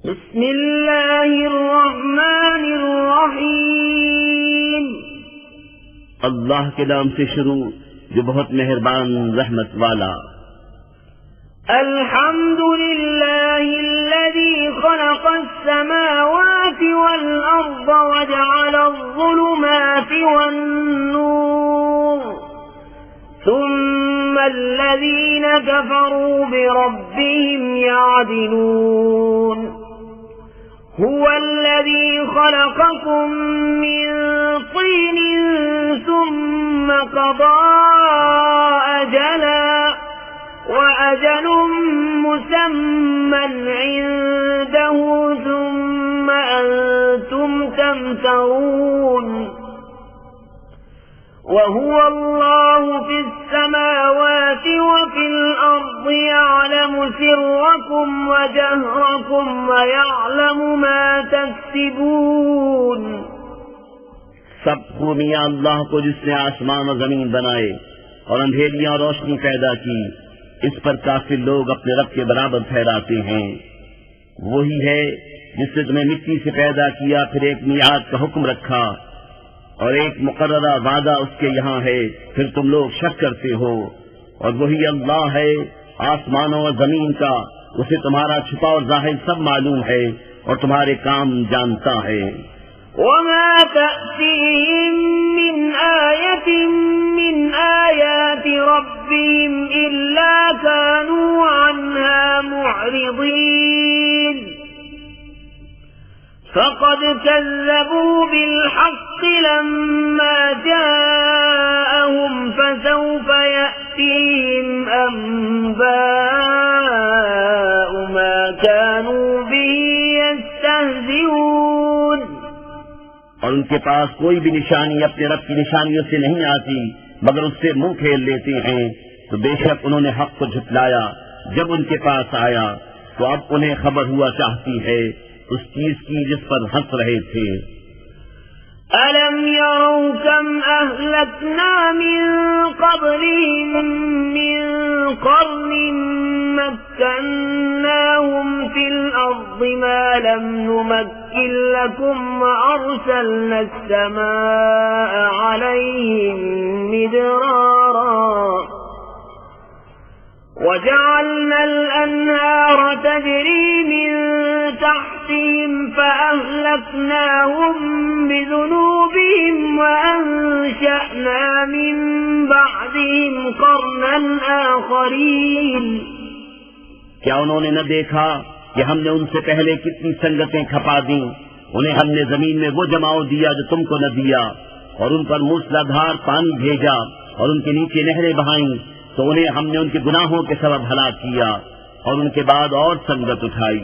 बिस्मिल्लाहिर्रहमानिर्रहीम। अल्लाह के नाम से शुरू जो बहुत मेहरबान रहमत वाला। अल्हम्दुलिल्लाहिल्लज़ी खलक़स्समावाति वल अर्ज़ वजअलज़्ज़ुलुमाति वन्नूर सुम्मल्लज़ीन कफ़रू बिरब्बिहिम यादिलून। हुवल्लज़ी खलक़कुम मिन तीनिन सुम्म क़ज़ा अजला वअजल मुसम्मन इंदहु सुम्म अंतुम तमतरून। वहुव अल्लाहु फिस्समावाति वफिल अर्ज़ि यअलमु सिर्रकुम वजहरकुम वयअलमु मा तक्सिबून। सब खूबियां अल्लाह को जिसने आसमान और जमीन बनाए और अंधेरियां और रोशनी पैदा की, इस पर काफिर लोग अपने रब के बराबर ठहराते हैं। वही है जिसने तुम्हें मिट्टी से पैदा किया, फिर एक मियाद का हुक्म रखा और एक मुकर्ररा वादा उसके यहाँ है, फिर तुम लोग शक करते हो। और वही अल्लाह है आसमानों और जमीन का, उसे तुम्हारा छुपा और जाहिर सब मालूम है और तुम्हारे काम जानता है। वमा तअतीहिम मिन आयतिन मिन आयाति रब्बिहिम इल्ला कानू अन्हा मुअरिदीन। फक़द कज़्ज़बू बिल्हक़्क़ि लम्मा जाअहुम फसौफ़ यअतीहिम अंबाअु मा कानू बिही यस्तहज़िऊन। और उनके पास कोई भी निशानी अपने रब की निशानियों से नहीं आती मगर उससे मुंह फेर लेते हैं। तो बेशक उन्होंने हक को झुटलाया जब उनके पास आया, तो अब उन्हें खबर हुआ चाहती है उस चीज की जिस पर हंस रहे थे। अलम यरौ कम अहलकना मिन क़ब्लिहिम मिन क़र्निन मक्कन्नाहुम फिल अर्ज़ि मा लम नुमक्किन लकुम वअरसलना अस्समाअ अलैहिम मिदरारा वजअलना अल-अन्हार तजरी मिन तहतिहिम फअहलकनाहुम बिज़ुनूबिहिम वअंशअना मिन बअदिहिम क़र्नन आख़रीन। क्या उन्होंने न देखा कि हमने उनसे पहले कितनी संगतें खपा दी? उन्हें हमने जमीन में वो जमाव दिया जो तुमको न दिया, और उन पर मूसलाधार पानी भेजा और उनके नीचे नहरें बहाईं, तो उन्हें हमने उनके गुनाहों के सबब हलाक किया और उनके बाद और संगत उठाई।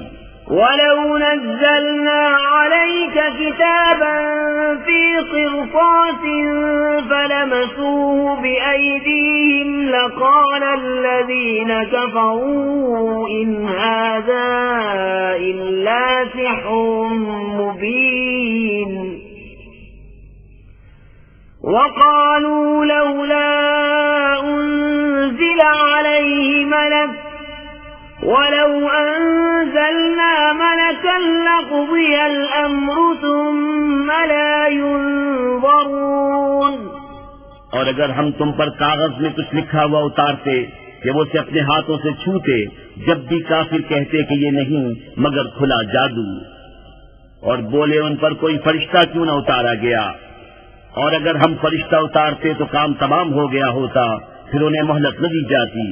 वलौ नज़्ज़लना अलैका किताबन फी क़िरतासिन फलमसूहु बिअयदीहिम लक़ाला अल्लज़ीना कफ़रू इन हाज़ा इल्ला सिह्रुम मुबीन। वक़ालू लौला उन्ज़िल अलैहि मलक वलौ अंज़लना मलकन लक़ुदियल अम्रु सुम्म ला युनज़रून। और अगर हम तुम पर कागज में कुछ लिखा हुआ उतारते कि वो उसे अपने हाथों से छूते, जब भी काफिर कहते कि ये नहीं मगर खुला जादू, और बोले उन पर कोई फरिश्ता क्यों न उतारा गया। और अगर हम फरिश्ता उतारते तो काम तमाम हो गया होता, फिर उन्हें मोहलत न दी जाती।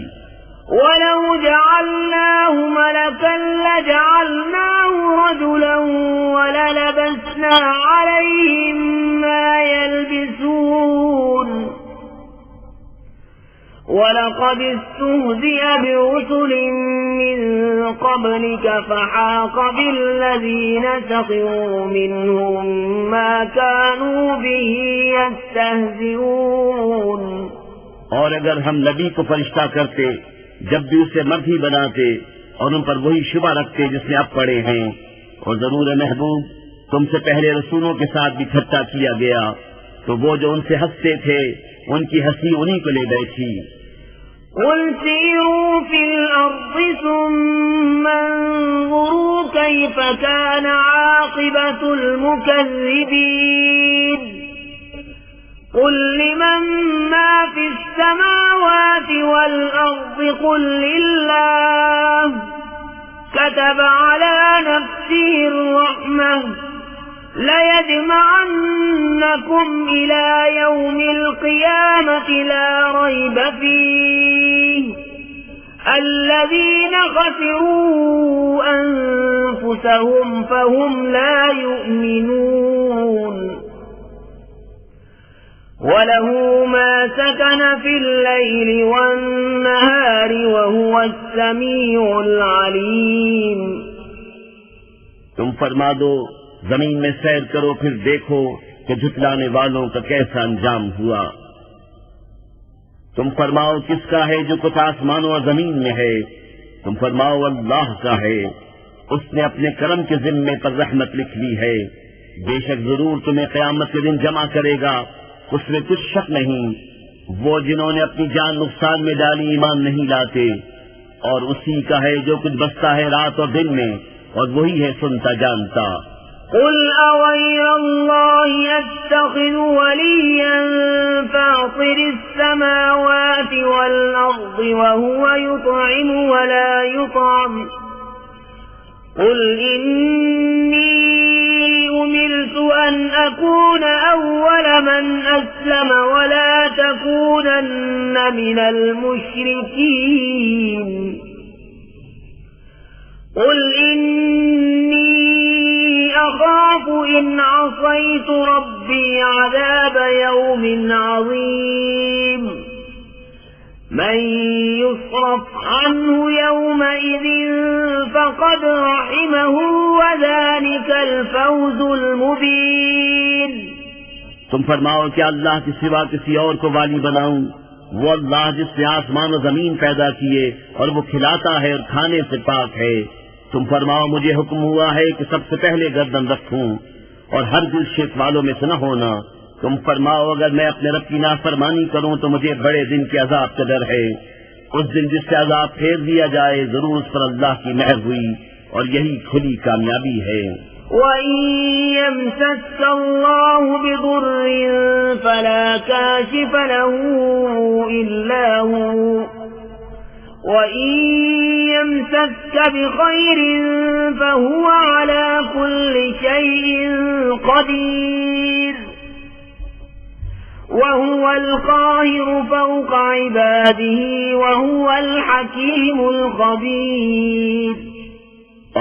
वलौ जअलनाहु मलकन लजअलनाहु रजुलन वललबस्ना अलैहिम मा यल्बिसून। वलक़द इस्तुहज़िअ बिरुसुलिन मिन क़ब्लिक फहाक़ बिल्लज़ीन सख़िरू मिनहुम मा कानू बिही यस्तहज़िऊन। और अगर हम नबी को फरिश्ता करते, जब भी उसे मर्द ही बनाते और उन पर वही शुबा रखते जिसने अब पढ़े हैं, और जरूर महबूब तुमसे पहले रसूलों के साथ भी इकट्ठा किया गया, तो वो जो उनसे हंसते थे उनकी हंसी उन्हीं को ले बैठी। क़ुल सीरू फ़िल अर्ज़ि सुम्मा अन्ज़ुरू كيف كان عاقبة المكذبين قل لمن ما في السماوات والأرض قل لله كتب على نفسه الرحمة ليجمعنكم إلى يوم القيامة لا ريب فيه الذين خسروا أنفسهم فهم لا يؤمنون وله ما سكن في الليل والنهار وهو السميع العليم तुम फरमा दो, जमीन में सैर करो, फिर देखो कि झुटलाने वालों का कैसा अंजाम हुआ। तुम फरमाओ, किसका है जो कुछ आसमानों और जमीन में है? तुम फरमाओ, अल्लाह का है। उसने अपने करम के जिम्मे पर रहमत लिख ली है। बेशक जरूर तुम्हें क़यामत के दिन जमा करेगा, उसमें कुछ शक नहीं। वो जिन्होंने अपनी जान नुकसान में डाली ईमान नहीं लाते, और उसी का है जो कुछ बसता है रात और दिन में, और वही है सुनता जानता। قل أغير الله أتخذ وليا فاطر السماوات والأرض وهو يطعم ولا يطعم قل إني أمرت أن أكون أول من أسلم ولا تكونن من المشركين قل إني أخاف إن عصيت ربي عذاب يوم عظيم من يصرف عنه يومئذ فقد رحمه وذلك الفوز المبين तुम फरमाओ, क्या अल्लाह के सिवा किसी और को वाली बनाऊं? वो अल्लाह जिसने आसमान और जमीन पैदा किए और वो खिलाता है और खाने से पाक है। तुम फरमाओ, मुझे हुक्म हुआ है कि सबसे पहले गर्दन रखूं और हर दिल शिर्क वालों में से न होना। तुम फरमाओ, अगर मैं अपने रब की नाफरमानी करूं तो मुझे बड़े दिन के अजाब का डर है। उस दिन जिससे अजाब फेर दिया जाए, जरूर उस पर अल्लाह की मेहर हुई और यही खुली कामयाबी है। وَإِن يَمْسَسْكَ اللَّهُ بِضُرٍّ فَلَا كَاشِفَ لَهُ إِلَّا هُوَ وَإِن يَمْسَسْكَ بِخَيْرٍ فَهُوَ عَلَى كُلِّ شَيْءٍ قَدِيرٌ وَهُوَ الْقَاهِرُ فَوْقَ عِبَادِهِ وَهُوَ الْحَكِيمُ الْخَبِيرُ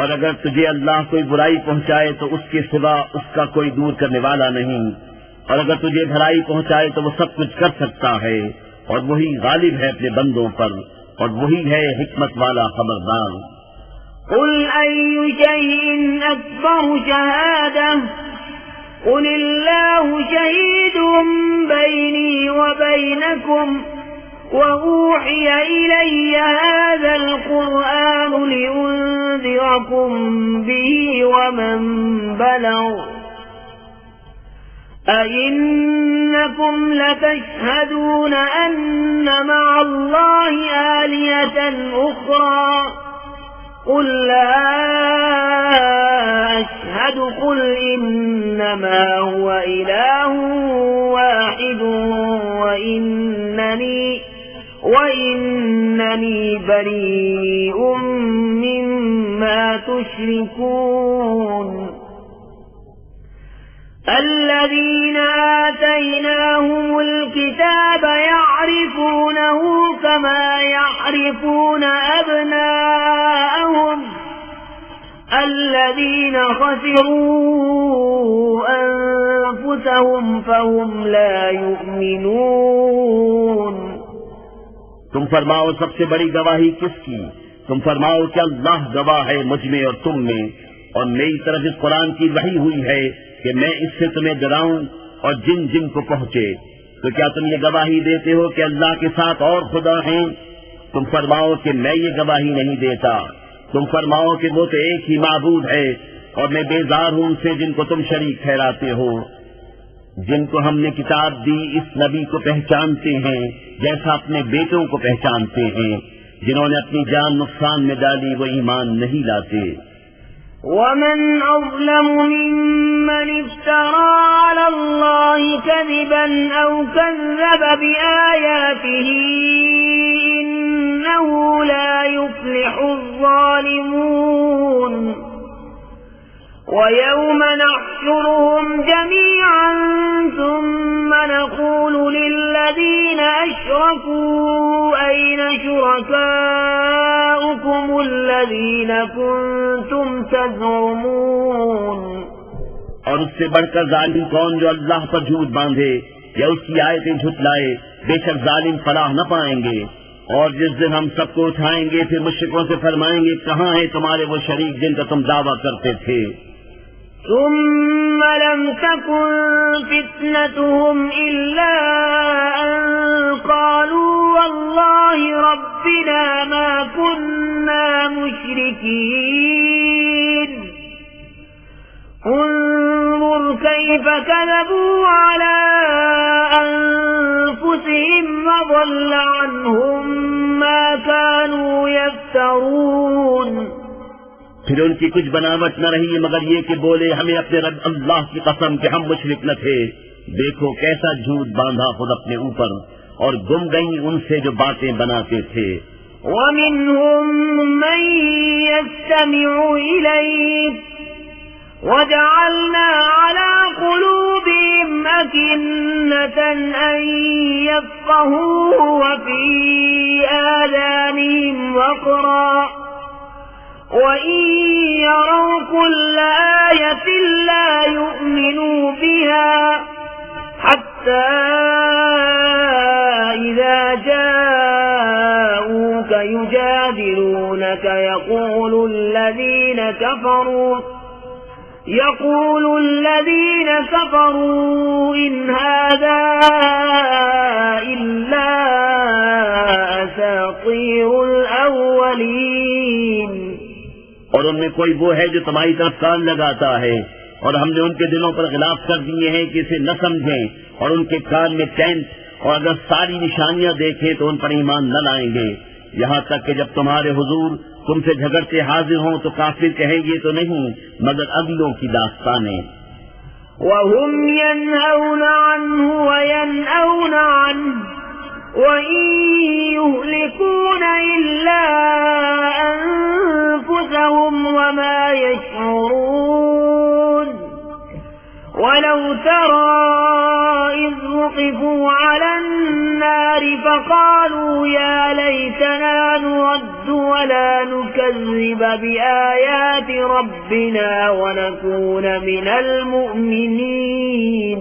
और अगर तुझे अल्लाह कोई बुराई पहुंचाए तो उसके सिवा उसका कोई दूर करने वाला नहीं, और अगर तुझे भलाई पहुंचाए तो वो सब कुछ कर सकता है, और वही गालिब है अपने बंदों पर, और वही है हिकमत वाला खबरदार। قُلْ أَيُّ شَيْءٍ أَكْبَرُ شَهَادَةً قُلِ اللَّهُ شَهِيدٌ بَيْنِي وَبَيْنَكُمْ وَأُوحِيَ إِلَيَّ هَذَا الْقُرْآنُ لِأُنذِرَكُم بِهِ وَمَن بَلَغَ أَئِنَّكُمْ لَتَشْهَدُونَ أَنَّ مَعَ اللَّهِ آلِهَةً أُخْرَى قُل لَّا أَشْهَدُ قُلْ إِنَّمَا هُوَ إِلَٰهٌ وَاحِدٌ وَإِنَّنِي بَرِيءٌ مِّمَّا تُشْرِكُونَ الَّذِينَ آتَيْنَاهُمُ الْكِتَابَ يَعْرِفُونَهُ كَمَا يَعْرِفُونَ أَبْنَاءَهُمْ الَّذِينَ خَسِرُوا أَنفُسَهُمْ فَهُمْ لَا يُؤْمِنُونَ तुम फरमाओ, सबसे बड़ी गवाही किसकी? तुम फरमाओ कि अल्लाह गवाह है मुझ में और तुम में, और मेरी तरफ इस कुरान की वही हुई है कि मैं इससे तुम्हें डराऊं और जिन जिन को पहुंचे। तो क्या तुम ये गवाही देते हो कि अल्लाह के साथ और खुदा हैं? तुम फरमाओ कि मैं ये गवाही नहीं देता। तुम फरमाओ कि वो तो एक ही माबूद है, और मैं बेजार हूं उनसे जिनको तुम शरीक ठहराते हो। जिनको हमने किताब दी इस नबी को पहचानते हैं जैसा अपने बेटों को पहचानते हैं। जिन्होंने अपनी जान नुकसान में डाली वो ईमान नहीं लाते। ومن أظلم ممن افترى على الله كذبا أو كذب بآياته إنه لا يفلح الظالمون ويوم نحشرهم جميعا ثم نقول للذين أشركوا أين شركاؤكم الذين كنتم تزعمون। और उससे बढ़कर जालिम कौन जो अल्लाह पर झूठ बांधे या उसकी आयतें झुटलाए, बेशक जालिम फलाह न पाएंगे। और जिस दिन हम सबको उठाएंगे फिर मुश्रिकों से फरमाएंगे, कहाँ है तुम्हारे वो शरीक जिनका तुम दावा करते थे। ثم لم تكن فتنتهم إلا أن قالوا والله ربنا ما كنا مشركين انظر كيف كذبوا على أنفسهم وضل عنهم ما كانوا يفترون। फिर उनकी कुछ बनावट न रही मगर ये कि बोले, हमें अपने रब अल्लाह की कसम कि हम मुशरिक न थे। देखो कैसा झूठ बांधा खुद अपने ऊपर, और गुम गई उनसे जो बातें बनाते थे। وَمِنْهُمْ مَنْ يَسْتَمِعُ إِلَيْكَ وَجَعَلْنَا عَلَى قُلُوبِهِمْ أَكِنَّةً أَنْ يَفْقَهُوهُ وَفِي آذَانِهِمْ وَقْرًا وَإِنْ يَرَوْا كُلَّ آيَةٍ لَا يُؤْمِنُوا بِهَا حَتَّى إِذَا جَاءُوكَ يُجَادِلُونَكَ يقول الذين كفروا إن هذا إلا أساطير الأولين। और उनमें कोई वो है जो तुम्हारी तरफ कान लगाता है, और हमने उनके दिलों पर गिलाफ कर दिए हैं कि इसे न समझें, और उनके कान में टेंट, और अगर सारी निशानियां देखें तो उन पर ईमान न लाएंगे। यहाँ तक कि जब तुम्हारे हुजूर तुमसे झगड़ते हाजिर हों तो काफिर कहेंगे तो नहीं मगर अगलों की दास्तानें। वहुम यन्हौन अन्हु वयन्हौन अन्हु वइन युहलिकून इल्ला अनफुसहुम वमा यशऊरून। वलौ तरा इज़ वुक़िफू अला النار فقالوا يا ليتنا نرد ولا نكذب بآيات ربنا ونكون من المؤمنين।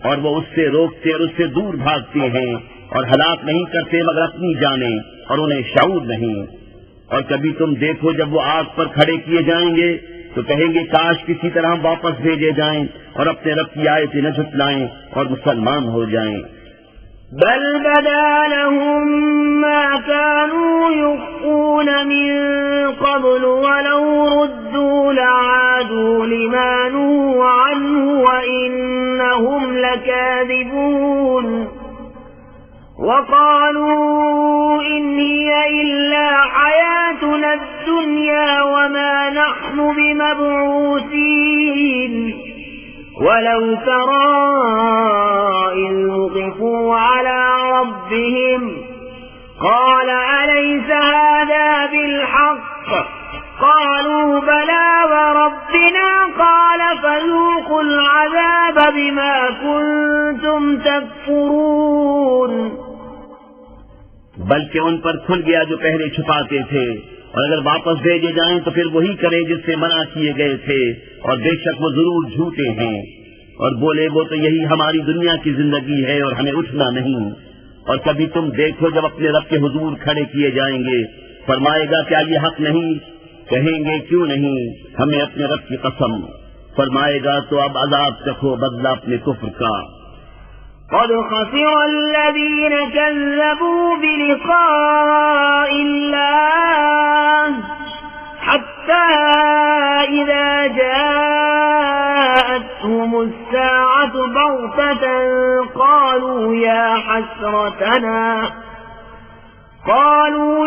और वो उससे रोकते और उससे दूर भागते हैं और हलाक नहीं करते मगर अपनी जाने, और उन्हें शऊर नहीं। और कभी तुम देखो जब वो आग पर खड़े किए जाएंगे तो कहेंगे काश किसी तरह हम वापस भेजे जाएं और अपने रब की आयतें न झुटलाएं और मुसलमान हो जाएं। बल बदा लहुम मा कानू युख्फून मिन क़ब्ल वलौ रुद्दू लआदू लिमा नूहू अन्हु व इन्नहुम लकादिबून। وقالوا إن هي إلا حياتنا الدنيا وما نحن بمبعوثين ولو ترى إذ وقفوا على ربهم قال أليس هذا بالحق قالوا بلى وربنا قال فذوقوا العذاب بما كنتم تكفرون। बल्कि उन पर खुल गया जो पहले छुपाते थे, और अगर वापस भेजे जाएं तो फिर वही करें जिससे मना किए गए थे, और बेशक वो जरूर झूठे हैं। और बोले वो तो यही हमारी दुनिया की जिंदगी है और हमें उठना नहीं। और कभी तुम देखो जब अपने रब के हुजूर खड़े किए जाएंगे, फरमाएगा क्या ये हक नहीं? कहेंगे क्यों नहीं, हमें अपने रब की कसम। फरमाएगा तो अब अजाब चखो बदला अपने कुफ्र का। قد خسر الذين كذبوا بلقاء الله حتى إذا جاءتهم الساعة بغتة قالوا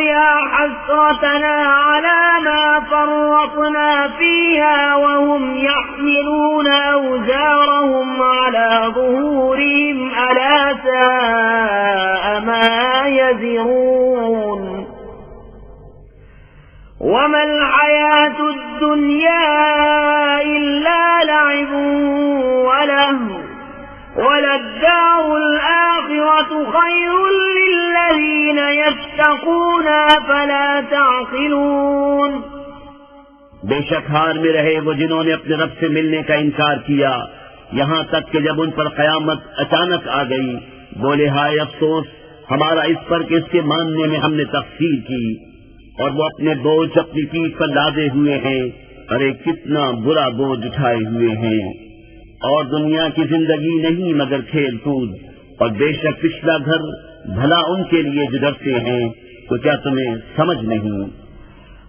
يا حسرتنا على ما فرطنا فرطنا فيها وهم يحملون أوزارهم على ظهورهم ألا ساء ما يزرون وما الحياة الدنيا إلا لعب ولهو وللدار الآخرة خير للذين يتقون فلا تعقلون। बेशक हार में रहे वो जिन्होंने अपने रब से मिलने का इनकार किया, यहाँ तक कि जब उन पर कयामत अचानक आ गई बोले हाय अफसोस हमारा इस पर कि इसके मानने में हमने तकसीर की, और वो अपने बोझ अपनी पीठ पर लादे हुए हैं। अरे कितना बुरा बोझ उठाए हुए हैं। और दुनिया की जिंदगी नहीं मगर खेल कूद, और बेशक पिछला घर भला उनके लिए जो डरते हैं। तो क्या तुम्हें समझ नहीं?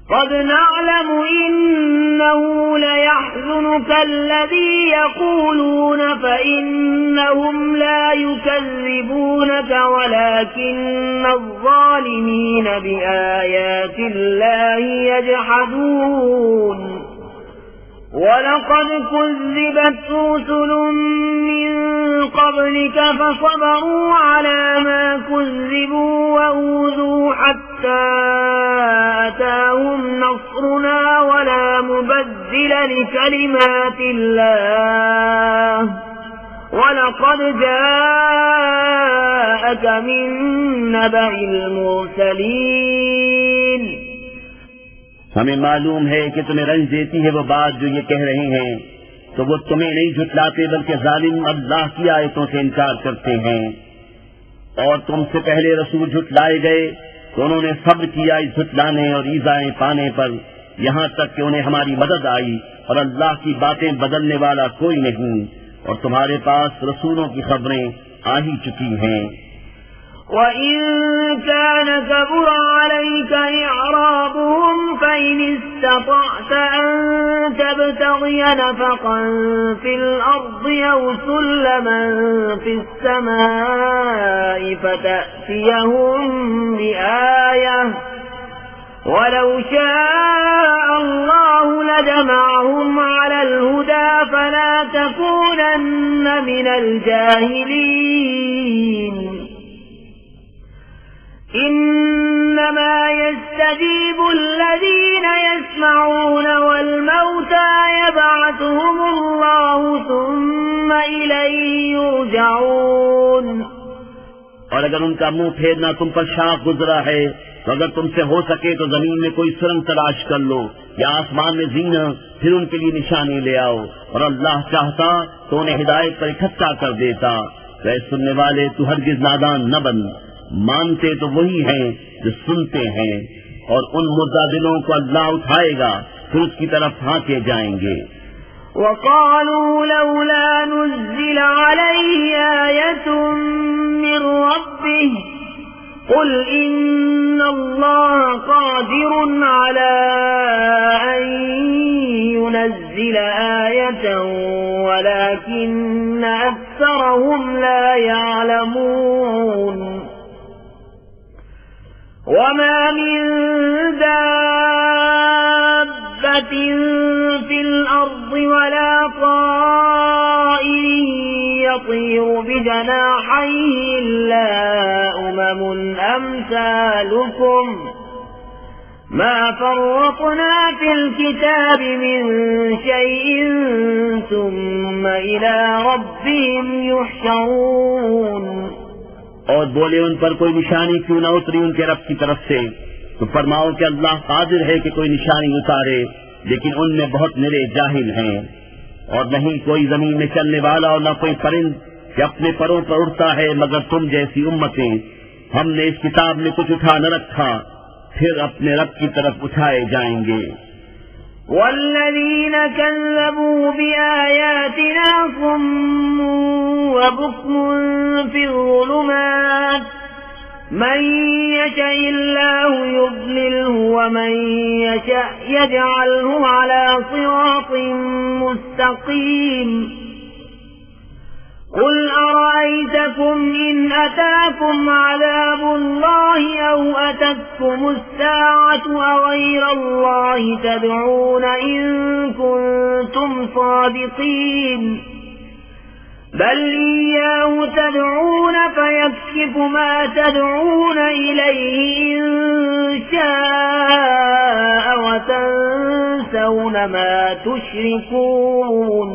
قد نعلم إنه ليحزنك الذي يقولون فإنهم لا يكذبونك ولكن الظالمين بآيات الله يجحدون ولقد كذبت رسل من قبلك فصبروا على ما كذبوا وأوذوا حتى أتاهم نصرنا ولا مبدل لكلمات الله ولقد جاءك من نبأ المرسلين। हमें मालूम है कि तुम्हें रंज देती है वो बात जो ये कह रहे हैं, तो वो तुम्हें नहीं झुटलाते बल्कि जालिम अल्लाह की आयतों से इनकार करते हैं। और तुमसे पहले रसूल झुटलाए गए तो उन्होंने सब्र किया इस झुटलाने और ईज़ाएं पाने पर, यहाँ तक कि उन्हें हमारी मदद आई, और अल्लाह की बातें बदलने वाला कोई नहीं। और तुम्हारे पास रसूलों की खबरें आ ही चुकी हैं। وَإِن كَانَ كَبُرَ عَلَيْكَ إِعْرَاضُهُمْ فَإِنِ اسْتَطَعْتَ أَن تَبْتَغِيَ نَفَقًا فِي الْأَرْضِ أَوْ سُلَّمًا فِي السَّمَاءِ فَتَأْتِيَهُم بِآيَةٍ وَلَوْ شَاءَ اللَّهُ لَجَمَعَهُمْ عَلَى الْهُدَى فَلَا تَكُونَنَّ مِنَ الْجَاهِلِينَ। إنما يستجيب الذين يسمعون والموتى يبعثهم الله ثم إليه يرجعون। और अगर उनका मुंह फेरना तुम पर शाख गुजरा है तो अगर तुमसे हो सके तो जमीन में कोई सुरंग तलाश कर लो या आसमान में जीना, फिर उनके लिए निशानी ले आओ, और अल्लाह चाहता तो उन्हें हिदायत पर इकट्ठा कर देता। वह सुनने वाले तू हरगिज नादान न बन, मानते तो वही हैं जो सुनते हैं, और उन मुर्दा दिलों को अल्लाह उठाएगा फिर उसकी तरफ हाँके जाएंगे। وقالوا لولا نزل عليه آية من ربه قل إن الله قادر على أن ينزل آية ولكن أكثرهم لا يعلمون। وما من دابة في الأرض ولا طائر يطير بجناحيه إلا أمم أمثالكم ما فرطنا في الكتاب من شيء ثم إلى ربهم يحشرون। और बोले उन पर कोई निशानी क्यों न उतरी उनके रब की तरफ से, तो फरमाओ कि अल्लाह कादिर है कि कोई निशानी उतारे, लेकिन उनमें बहुत निरे जाहिल हैं। और नहीं कोई जमीन में चलने वाला और न कोई परिंद कि अपने परों पर उड़ता है मगर तुम जैसी उम्मतें। हमने इस किताब में कुछ उठा न रखा, फिर अपने रब की तरफ उठाए जाएंगे। والذين كذبوا بآياتنا صم وبكم في الظلمات من يشاء الله يضلله ومن يشاء يجعله على صراط مستقيم। قل أرأيتكم إن أتاكم عذاب الله أو أتتكم الساعة أغير الله تدعون إن كنتم صادقين بل إياه تدعون فيكشف ما تدعون إليه إن شاء وتنسون ما تشركون।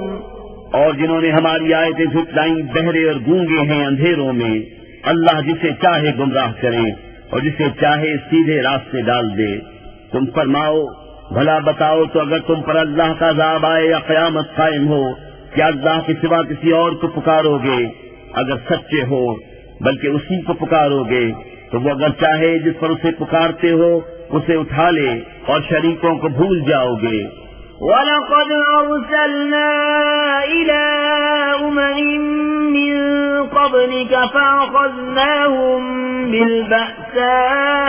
और जिन्होंने हमारी आयतें झुटलाई बहरे और गूंगे हैं अंधेरों में, अल्लाह जिसे चाहे गुमराह करे और जिसे चाहे सीधे रास्ते डाल दे। तुम फरमाओ, भला बताओ तो अगर तुम पर अल्लाह का अज़ाब आए या क़यामत कायम हो, क्या अल्लाह के सिवा किसी और को पुकारोगे? अगर सच्चे हो बल्कि उसी को पुकारोगे तो वो अगर चाहे जिस पर उसे पुकारते हो उसे उठा ले और शरीकों को भूल जाओगे। वलक़द अरसलना इला उममिन मिन क़ब्लिक फ़अख़ज़नाहुम बिलबअसाइ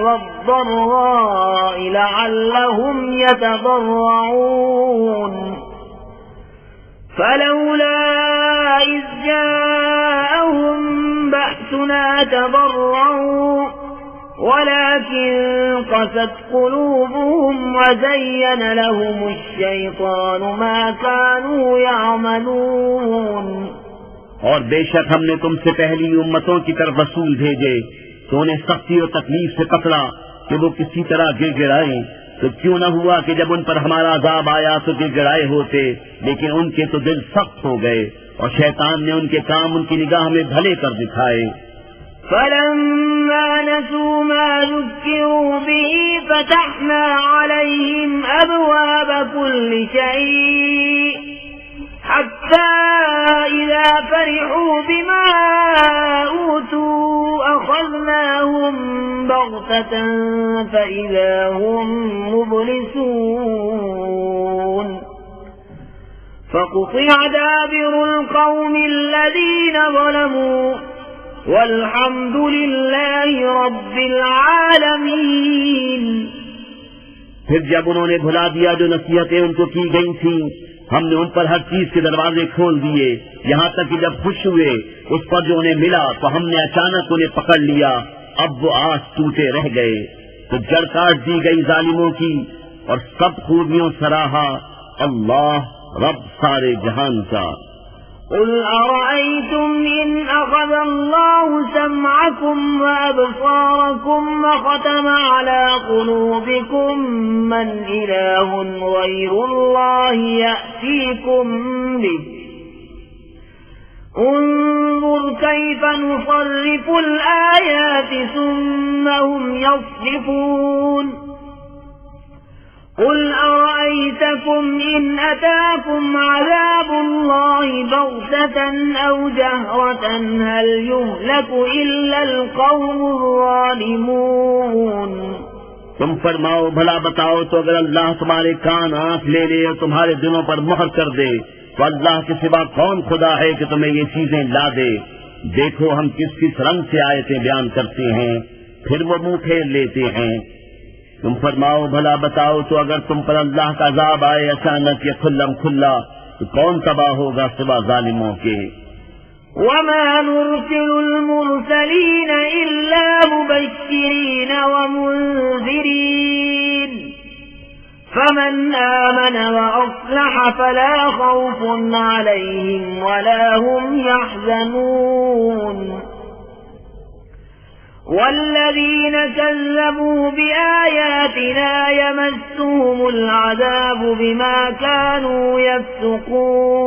वद्दर्राइ लअल्लहुम यतज़र्रऊन फलौला इज़ जाअहुम बअसुना तज़र्रऊ वलाकिन क़सत क़ुलूबुहुम वज़य्यन लहुमु श्शैतानु मा कानू यअमलून। और बेशक हमने तुमसे पहली उम्मतों की तरफ रसूल भेजे तो उन्हें सख्ती और तकलीफ से पकड़ा कि वो किसी तरह गिड़गिड़ाए, तो क्यों न हुआ कि जब उन पर हमारा अज़ाब आया तो गिड़गिड़ाए होते, लेकिन उनके तो दिल सख्त हो गए और शैतान ने उनके काम उनकी निगाह में भले कर दिखाए। फलम्मा नसू मा ज़ुक्किरू बिही फ़तहना अलैहिम अबवाब कुल्लि शै'इन हत्ता इज़ा फ़रिहू बिमा ऊतू अख़ज़नाहुम बग़ततन फ़इज़ा हुम मुब्लिसून फ़क़ुतिअ दाबिरुल क़ौमिल्लज़ीन ज़लमू वल्हम्दुलिल्लाहि रब्बिल आलमीन। फिर जब उन्होंने भुला दिया जो नसीहतें उनको की गई थीं, हमने उन पर हर चीज के दरवाजे खोल दिए, यहाँ तक कि जब खुश हुए उस पर जो उन्हें मिला तो हमने अचानक उन्हें पकड़ लिया। अब वो आस टूटे रह गए तो जड़ काट दी गई जालिमों की और सब खूबियों सराहा अल्लाह रब सारे जहान का। قل أرأيتم إن أخذ الله سمعكم وأبصاركم وختم على قلوبكم من إله غير الله يأتيكم به انظر كيف نصرف الآيات ثم هم يصدفون قل أرأيتكم إن أتاكم عذاب الله بغتة أو جهرة هل يهلك إلا القوم الظالمون। तुम फरमाओ, भला बताओ तो अगर अल्लाह तुम्हारे कान आंख ले ले और तुम्हारे दिलों पर मुहर कर दे तो अल्लाह के सिवा कौन खुदा है कि तुम्हें ये चीजें ला दे। देखो हम किस किस रंग से आयतें बयान करते हैं, फिर वो मुंह फेर लेते हैं। तुम फरमाओ, भला बताओ तो अगर तुम पर अल्लाह का अज़ाब आए अचानक या खुल्लम खुल्ला तो कौन तबाह होगा सिवा जालिमों के। वमा नुरसिलुल मुरसलीन इल्ला मुबश्शिरीन व मुंज़िरीन फमन आमन व अस्लह फला खौफुन अलैहिम वला हुम यहज़नून वल्लज़ीन कज़्ज़बू बिआयातिना यमस्सुहुम अलअज़ाब बिमा कानू यफ़्सुक़ून।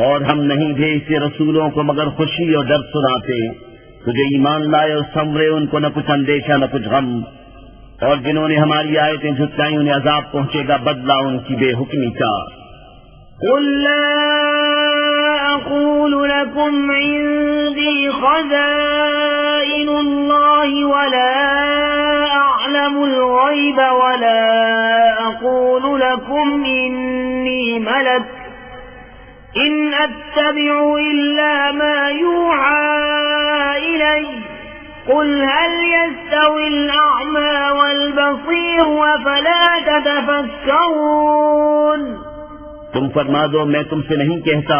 और हम नहीं भेजते रसूलों को मगर खुशी और डर सुनाते, तो जो ईमान लाए और संवरे उनको न कुछ अंदेशा न कुछ गम, और जिन्होंने हमारी आयतें झुटलाई उन्हें अज़ाब पहुंचेगा बदला उनकी बेहुक्मी का। قل لا أقول لكم عندي خزائن الله ولا أعلم الغيب ولا أقول لكم إني ملك إن أتبع إلا ما يوحى إلي قل هل يستوي الأعمى والبصير أفلا تتفكرون। तुम फरमा दो, मैं तुमसे नहीं कहता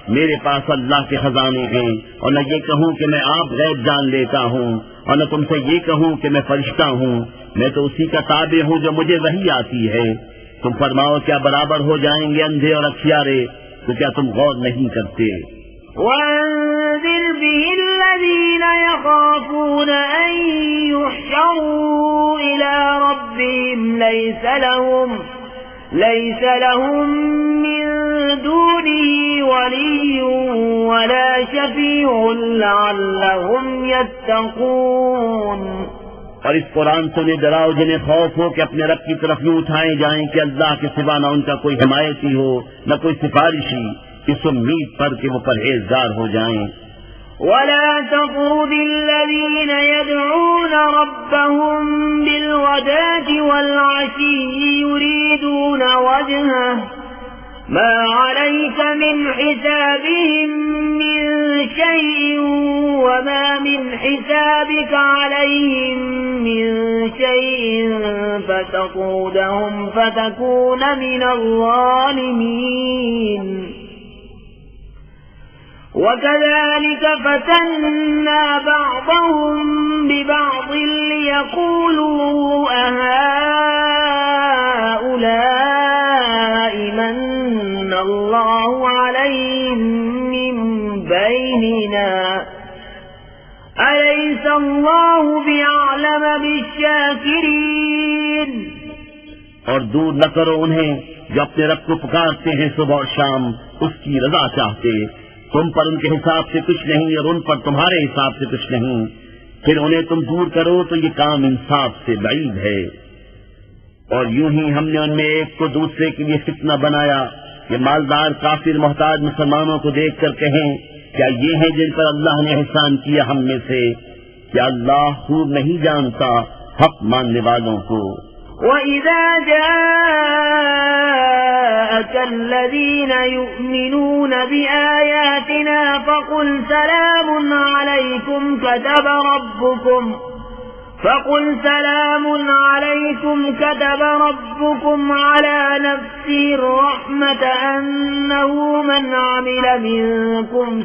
मेरे पास अल्लाह के खजाने हैं और न ये कहूँ कि मैं आप गैब जान लेता हूँ, और न तुमसे ये कहूं कि मैं फरिश्ता हूं, मैं तो उसी का ताबे हूं जो मुझे वही आती है। तुम फरमाओ, क्या बराबर हो जाएंगे अंधे और अखियारे? तो क्या तुम गौर नहीं करते? وَأَنذِرْ بِهِ الَّذِينَ يَخَافُونَ أَن يُحْشَرُوا إِلَى رَبِّهِمْ لَيْسَ لَهُم مِّن دُونِهِ وَلِيٌّ وَلَا شَفِيعٌ لَعَلَّهُمْ يَتَّقُونَ। और इस कुरान से उन्हें डराओ जिन्हें खौफ हो कि अपने रब की तरफ यूं उठाए जाएं कि अल्लाह के सिवा न उनका कोई हिमायती हो, न कोई सिफारिशी, इस उम्मीद पर कि वो परहेजगार हो जाएं। وَلَا تَطْرُدِ الَّذِينَ يَدْعُونَ رَبَّهُم بِالْغَدَاةِ وَالْعَشِيِّ يُرِيدُونَ وَجْهَهُ مَا عَلَيْكَ مِنْ حِسَابِهِم مِّن شَيْءٍ وَمَا مِنْ حِسَابِكَ عَلَيْهِم مِّن شَيْءٍ فَتَطْرُدَهُمْ فَتَكُونَ مِنَ الظَّالِمِينَ وَكَذَلِكَ فَتَنَّا بَعْضَهُم بِبَعْضٍ لِيَقُولُوا أَهَٰؤُلَاءِ مَنَّ اللَّهُ عَلَيْهِم مِّن بَيْنِنَا أَلَيْسَ اللَّهُ بِأَعْلَمَ بِالشَّاكِرِينَ। और दूर न करो उन्हें जो अपने रब को पुकारते हैं सुबह और शाम उसकी रजा चाहते। तुम पर उनके हिसाब से कुछ नहीं और उन पर तुम्हारे हिसाब से कुछ नहीं। फिर उन्हें तुम दूर करो तो ये काम इंसाफ से बईद है। और यूं ही हमने उनमें एक को दूसरे के लिए फितना बनाया। ये मालदार काफिर मोहताज मुसलमानों को देखकर कहें, क्या ये हैं जिन पर अल्लाह ने एहसान किया हम में से? क्या अल्लाह खूब नहीं जानता हक मानने वालों को? وَإِذَا جَاءَكَ الَّذِينَ يُؤْمِنُونَ بِآيَاتِنَا فَقُلْ سَلَامٌ عَلَيْكُمْ كَتَبَ رَبُّكُمْ عَلَى نَفْسِهِ الرَّحْمَةَ أَنَّهُ مَنْ عَمِلَ منكم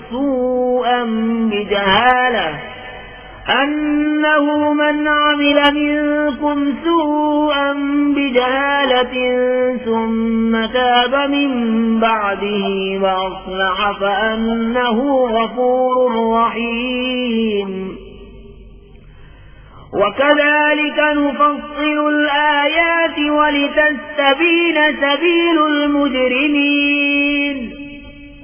سوءا بجهالة ثم تاب من بعده وأصلح فأنه غفور رحيم وكذلك نفصل الآيات ولتستبين سبيل المجرمين।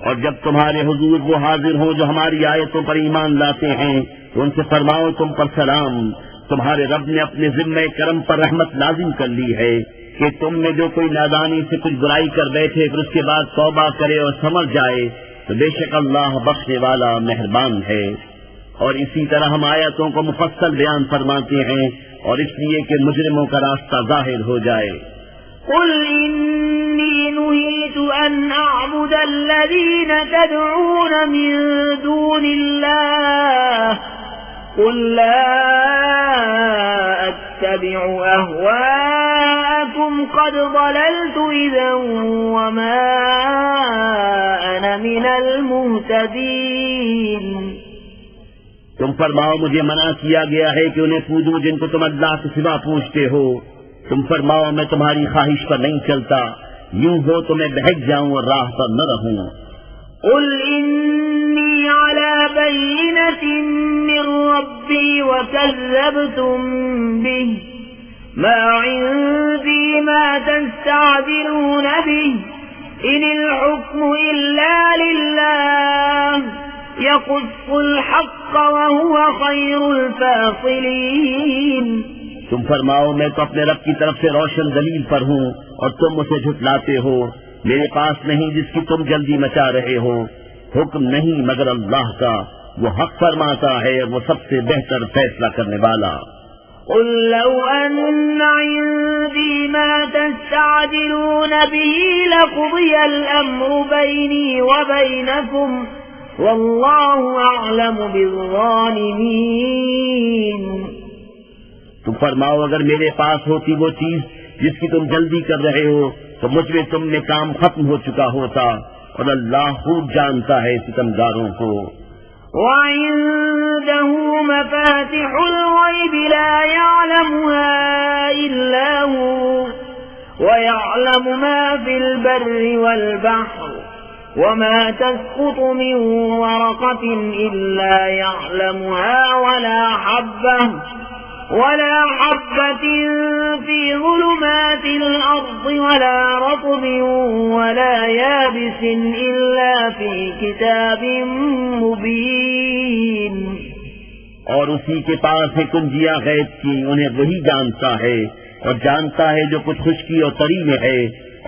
और जब तुम्हारे हुजूर वो हाजिर हो जो हमारी आयतों पर ईमान लाते हैं तो उनसे फरमाओ, तुम पर सलाम। तुम्हारे रब ने अपने जिम्मे करम पर रहमत लाजिम कर ली है कि तुम में जो कोई नादानी से कुछ बुराई कर बैठे फिर उसके बाद तौबा करे और समझ जाए तो बेशक अल्लाह बख्शने वाला मेहरबान है। और इसी तरह हम आयतों को मुफस्सल बयान फरमाते हैं और इसलिए कि मुजरिमों का रास्ता जाहिर हो जाए। قُلْ إِنِّي نُهِيتُ أَنْ أَعْبُدَ الَّذِينَ تَدْعُونَ مِن دُونِ اللَّهِ قُلْ لَا أَتَّبِعُ أَهْوَاءَكُمْ قَدْ ضَلَلْتُ إِذًا وَمَا أَنَا مِنَ الْمُهْتَدِينَ। तुम फरमाओ, मुझे मना किया गया है कि उन्हें पूजो जिनको तुम अल्लाह के सिवा पूजते हो। तुम फरमाओ, मैं तुम्हारी ख्वाहिश पर नहीं चलता, यूं हो तो मैं बहक जाऊं और राह पर न रहूं। قُلْ إِنِّي عَلَى بَيِّنَةٍ مِّن رَّبِّي وَكَذَّبْتُم بِهِ مَا عِندِي مَا تَسْتَعْجِلُونَ بِهِ إِنِ الْحُكْمُ إِلَّا لِلَّهِ يَقُصُّ الْحَقَّ وَهُوَ خَيْرُ الْفَاصِلِينَ। तुम फरमाओ, मैं तो अपने रब की तरफ से रोशन दलील पर हूँ और तुम उसे झुठलाते हो। मेरे पास नहीं जिसकी तुम जल्दी मचा रहे हो। हुक्म नहीं मगर अल्लाह का, वो हक फरमाता है और वो सबसे बेहतर फैसला करने वाला। قُل لَّوْ أَنَّ عِندِي مَا تَسْتَعْجِلُونَ بِهِ لَقُضِيَ الْأَمْرُ بَيْنِي وَبَيْنَكُمْ وَاللَّهُ أَعْلَمُ بِالظَّالِمِينَ। तुम फरमाओ, अगर मेरे पास होती वो चीज जिसकी तुम जल्दी कर रहे हो तो मुझ में तुम में काम खत्म हो चुका होता और अल्लाह खूब जानता है सितमगारों को। وعنده مفاتح الغيب لا يعلمها إلا هو ويعلم ما في البر والبحر وما تسقط من ورقة إلا يعلمها ولا حبة في ظلمات الأرض ولا رطب ولا يابس إلا في كتاب مبين। और उसी के पास है कुंजियां गैब की, उन्हें वही जानता है और जानता है जो कुछ खुशकी और तरी में है,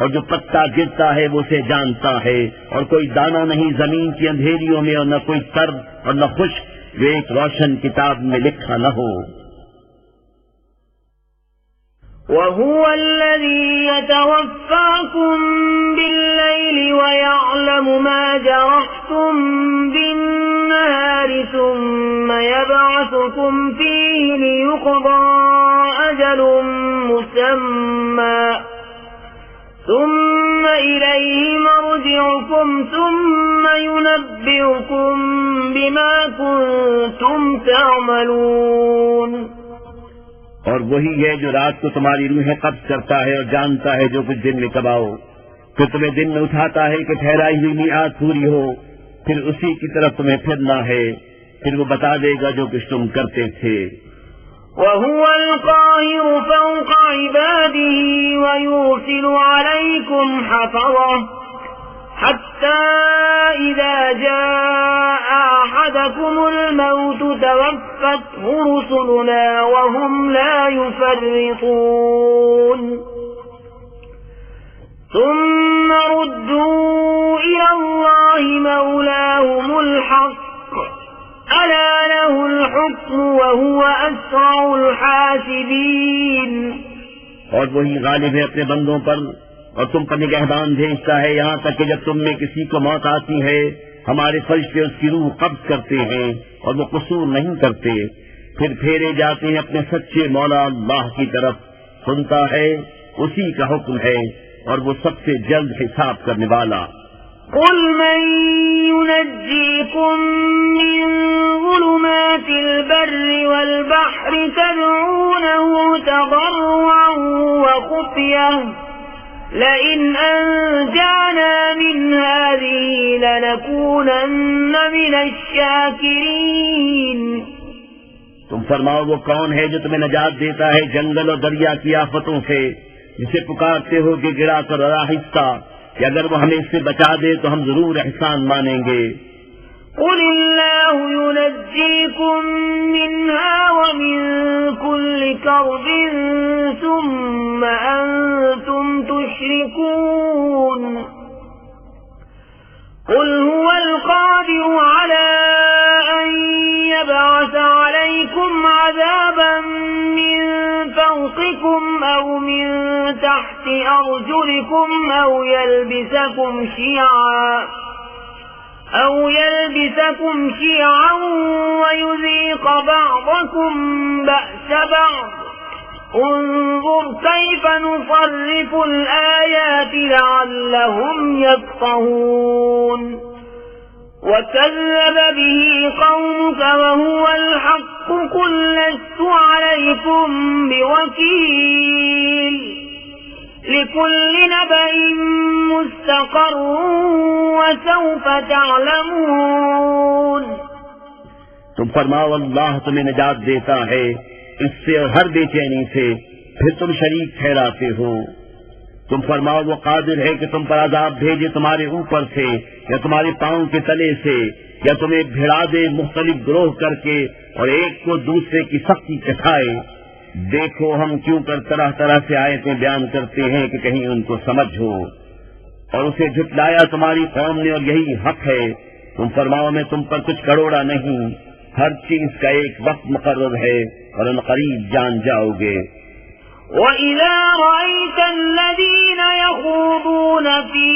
और जो पत्ता गिरता है वो उसे जानता है, और कोई दाना नहीं जमीन की अंधेरियों में और न कोई सर्द और न खुश्क जो एक रोशन किताब में लिखा न हो। وهو الذي يتوفاكم بالليل ويعلم ما جرحتم بالنهار ثم يبعثكم فيه ليقضى أجل مسمى ثم إليه مرجعكم ثم ينبئكم بما كنتم تعملون। और वही है जो रात को तुम्हारी रूहें कब्ज करता है और जानता है जो कुछ दिन में कबाओ, फिर तुम्हें दिन में उठाता है कि ठहराई हुई मियाद पूरी हो, फिर उसी की तरफ तुम्हें फिरना है, फिर वो बता देगा जो कुछ तुम करते थे। وهو القاهر فوق عباده ويرسل عليكم حفظه حتى إذا جاء أحدكم الموت توفته رسلنا وهم لا يفرطون ثم ردوا إلى الله مولاهم الحق ألا له الحكم وهو أسرع الحاسبين। और वही गालिब है अपने बंदों पर और तुम पर निगहबान भेजता है, यहाँ तक कि जब तुम में किसी को मौत आती है हमारे फरिश्ते उसकी रूह कब्ज करते हैं और वो कसूर नहीं करते, फिर फेरे जाते हैं अपने सच्चे मौला अल्लाह की तरफ। सुनता है, उसी का हुक्म है और वो सबसे जल्द हिसाब करने वाला। قل من ينجيكم من ظلمات البر والبحر تدعونه تضرعا وخفية لئن أنجانا من هذه لنكونن من الشاكرين। तुम फरमाओ वो कौन है जो तुम्हें नजात देता है जंगल और दरिया की आफतों से, जिसे पुकारते हो कि गिरा कर आहिस्ता, कि अगर वो हमें इससे बचा दे तो हम जरूर एहसान मानेंगे। قل الله ينجيكم منها ومن كل كرب ثم أنتم تشركون قل هو القادر على أن يبعث عليكم عذابا من فوقكم أو من تحت أرجلكم أو يلبسكم شيعا ويذيق بعضكم بأس بعض انظر كيف نصرف الآيات لعلهم يفقهون وكذب به قومك وهو الحق قل لست عليكم بوكيل لكل نبأ مستقر وسوف تعلمون। तुम फरमाओ अल्लाह तुम्हें निजात देता है इससे और हर बेचैनी से, फिर तुम शरीक ठहराते हो। तुम फरमाओ वो कादिर है कि तुम पर अजाब भेजे तुम्हारे ऊपर से या तुम्हारे पांव के तले से, या तुम्हें भिड़ा दे मुख्तलिफ ग्रोह करके और एक को दूसरे की सख्ती चखाए। देखो हम क्यों कर तरह तरह से आयतें बयान करते हैं कि कहीं उनको समझ हो। और उसे झुटलाया तुम्हारी कौम ने और यही हक है। तुम फरमाओ में तुम पर कुछ करोड़ा नहीं, हर चीज का एक वक्त मुकर्रर है और उन करीब जान जाओगे। وَإِذَا رَأَيْتَ الَّذِينَ يَخُوضُونَ فِي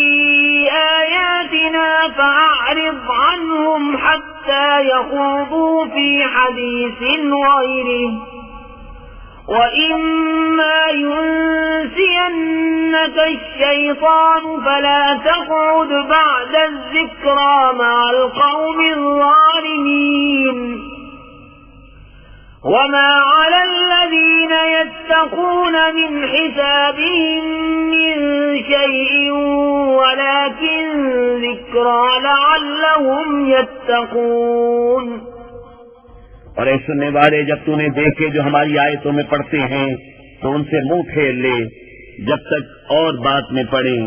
آيَاتِنَا فَأَعْرِضْ عَنْهُمْ حَتَّى يَخُوضُوا فِي حَدِيثٍ غَيْرِهِ وَإِمَّا يُنسِيَنَّكَ ينسينك الشيطان فلا تقعد بعد الذكرى مع القوم الظالمين وما على الذين يتقون من حسابهم من شيء ولكن ذكرى لعلهم يتقون। और ऐ सुनने वाले, जब तूने देखे जो हमारी आयतों में पढ़ते हैं तो उनसे मुंह फेर ले जब तक और बात में पड़े,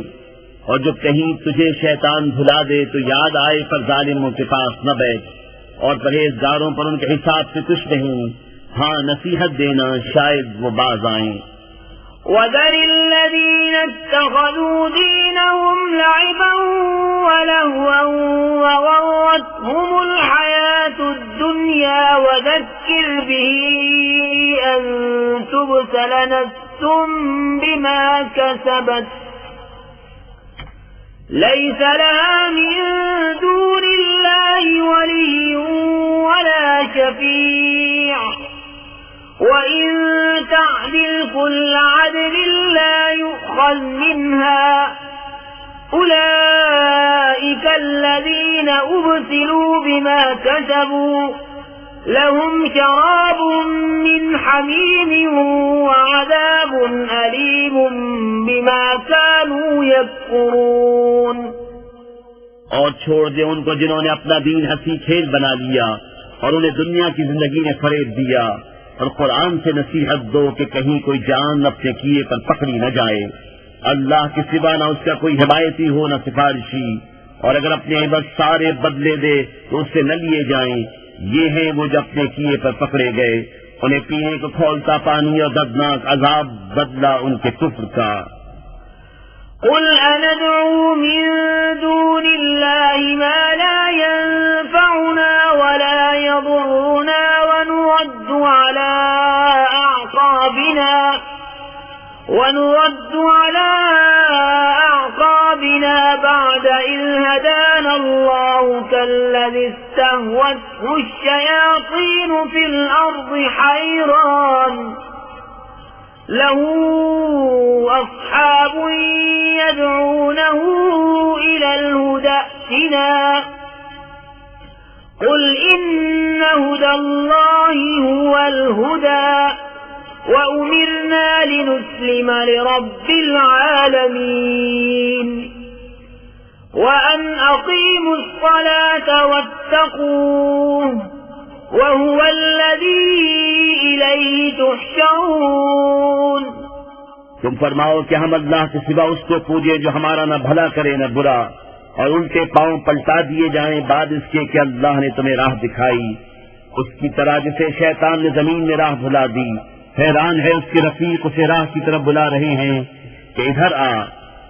और जब कहीं तुझे शैतान भुला दे तो याद आए पर जालिमों के पास न बैठ, और परहेजगारों पर उनके हिसाब से कुछ नहीं, हाँ नसीहत देना शायद वो बाज आए। وَذَرِ الَّذِينَ اتَّخَذُوا دِينَهُمْ لَعِبًا وَلَهْوًا وَغَرَّتْهُمُ الْحَيَاةُ الدُّنْيَا وَذَكِّرْ بِهِ أَن تُبْسَلَ نَفْسٌ بِمَا كَسَبَتْ لَيْسَ لَهَا مِن دُونِ اللَّهِ وَلِيٌّ وَلَا شَفِيعٌ وَإِن تَعْدِلْ كُلَّ عَدْلٍ لَّا يُؤْخَذْ مِنْهَا أُولَئِكَ الَّذِينَ أُبْسِلُوا بِمَا كَسَبُوا لَهُمْ شَرَابٌ مِّنْ حَمِيمٍ وَعَذَابٌ أَلِيمٌ بِمَا كَانُوا يَكْفُرُونَ। और छोड़ दे उनको जिन्होंने अपना दीन हंसी खेल बना लिया और उन्हें दुनिया की जिंदगी ने फरेब दिया, और कुरान से नसीहत दो कि कहीं कोई जान अपने किए पर पकड़ी न जाए। अल्लाह के सिवा न उसका कोई हिमायती हो न सिफारिशी, और अगर अपने बस सारे बदले दे तो उससे न लिए जाएं। ये हैं वो जो अपने किए पर पकड़े गए, उन्हें पीने को खौलता पानी और दर्दनाक अजाब बदला उनके कुफ्र का। قُلْ أَنَدْعُو مِن دُونِ اللَّهِ مَا لَا يَنفَعُنَا وَلَا يَضُرُّنَا وَنُرَدُّ عَلَى أَعْقَابِنَا بَعْدَ إِذْ هَدَانَا اللَّهُ كَالَّذِي اسْتَهْوَتْهُ الشَّيَاطِينُ فِي الْأَرْضِ حَيْرَانٌ له أصحاب يدعونه إلى الهدى ائتنا قل إن هدى الله هو الهدى وأمرنا لنسلم لرب العالمين وأن أقيموا الصلاة واتقوه وهو الذي إليه تحشرون। तुम फरमाओ कि हम अल्लाह के सिवा उसको पूजे जो हमारा न भला करे न बुरा, और उनके पांव पलटा दिए जाएं बाद इसके कि अल्लाह ने तुम्हें राह दिखाई, उसकी तरह जिसे शैतान ने जमीन में राह भुला दी। हैरान है उसके रफीक उसे राह की तरफ बुला रहे हैं कि इधर आ।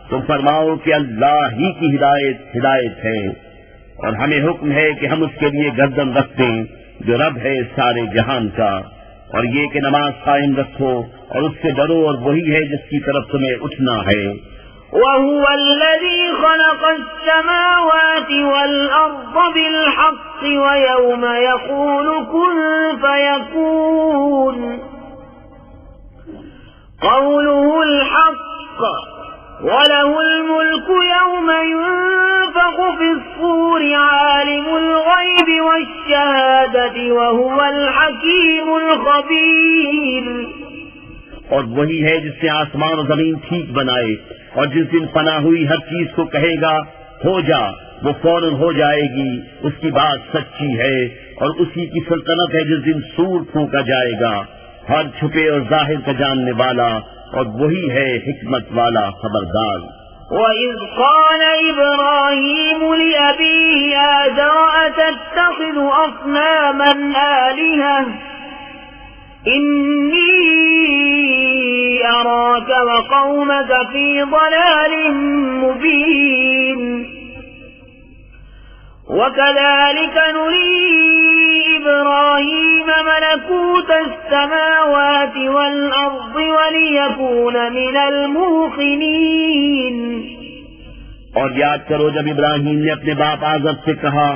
तुम फरमाओ कि अल्लाह ही की हिदायत है, और हमें हुक्म है कि हम उसके लिए गर्दन रख दें जो रब है सारे जहान का, और ये कि नमाज कायम रखो और उससे डरो, और वही है जिसकी तरफ तुम्हें उठना है। وَهُوَ الَّذِي خَلَقَ السَّمَاوَاتِ وَالْأَرْضَ بِالْحَقِّ وَيَوْمَ يَقُولُ كُن فَيَكُونُ قَوْلُهُ الْحَقُّ وَلَهُ الْمُلْكُ يَوْمَ يُنفَخُ فِي الصُّورِ عَالِمُ الْغَيْبِ وَالشَّهَادَةِ وَهُوَ الْحَكِيمُ الْخَبِيرُ। और वही है जिसने आसमान और जमीन ठीक बनाए, और जिस दिन फना हुई हर चीज को कहेगा हो जा, वो फौरन हो जाएगी। उसकी बात सच्ची है, और उसी की सल्तनत है जिस दिन सूर फूंका जाएगा। हर छुपे और जाहिर का जानने वाला, और वही है हिकमत वाला खबरदार। وَإِذْ قَالَ إِبْرَاهِيمُ لِأَبِيهِ آزَرَ أَتَتَّخِذُ أَصْنَامًا آلِهَةً إِنِّي أَرَاكَ وَقَوْمَكَ فِي ضَلَالٍ مُبِينٍ وَكَذَلِكَ نُرِي إِبْرَاهِيمَ مَلَكُوتَ السَّمَاوَاتِ وَالْأَرْضِ وَلِيَكُونَ مِنَ الْمُوقِنِينَ। और याद करो जब इब्राहिम ने अपने बाप आज़र से कहा,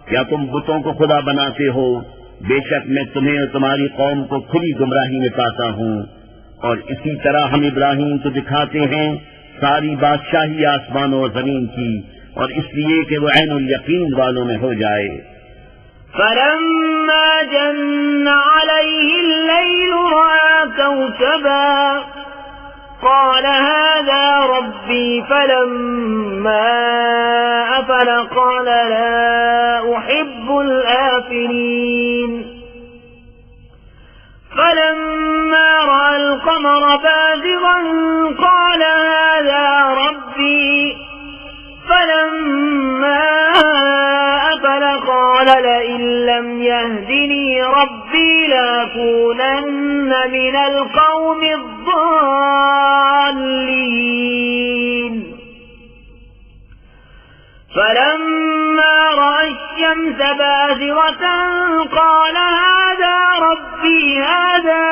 क्या तुम बुतों को खुदा बनाते हो? बेशक मैं तुम्हें और तुम्हारी कौम को खुली गुमराही में पाता हूँ। और इसी तरह हम इब्राहिम को दिखाते हैं सारी बादशाही आसमानों और जमीन की, और इसलिए कि वो ऐनुल यकीन वालों में हो जाए। فلما جن عليه الليل رأى كوكبا قال هذا ربي فلما أفل قال لا أحب الآفلين فلما رأى القمر بازغا قال هذا ربي فلما أفل قال لئن لم يهدني ربي لأكونن من القوم الضالين فلما رأى الشمس بازغة قال هذا ربي هذا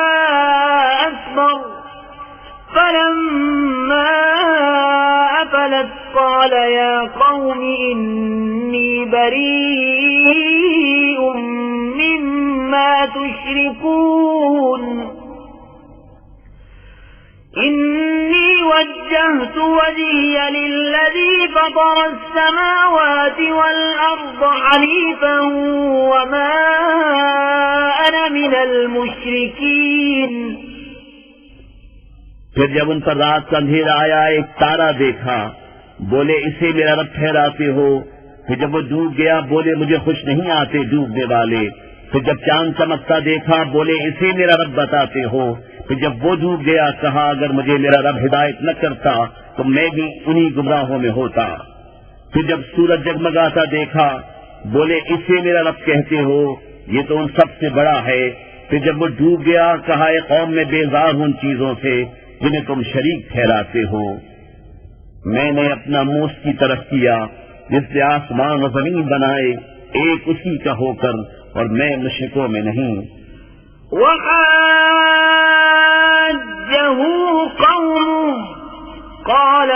أكبر فلما أفلت قال يا قوم إني بريء مما تشركون إني وجهت وجهي للذي فطر السماوات والأرض حنيفا وما أنا من المشركين। फिर जब उन पर रात का अंधेरा आया, एक तारा देखा, बोले इसे मेरा रब ठहराते हो। फिर जब वो डूब गया, बोले मुझे खुश नहीं आते डूबने वाले। फिर जब चांद चमकता देखा, बोले इसे मेरा रब बताते हो। फिर जब वो डूब गया, कहा अगर मुझे मेरा रब हिदायत न करता तो मैं भी उन्हीं गुमराहों में होता। फिर जब सूरज जगमगाता देखा, बोले इसे मेरा रब कहते हो, ये तो उन सबसे बड़ा है। फिर जब वो डूब गया, कहा ए कौम में बेजार हूं उन चीजों से जिन्हें तुम शरीक ठहराते हो। मैंने अपना मुंह उसकी तरफ किया जिससे आसमान और जमीन बनाए, एक उसी का होकर, और मैं मुश्रिकों में नहीं। وحاجه قومه قال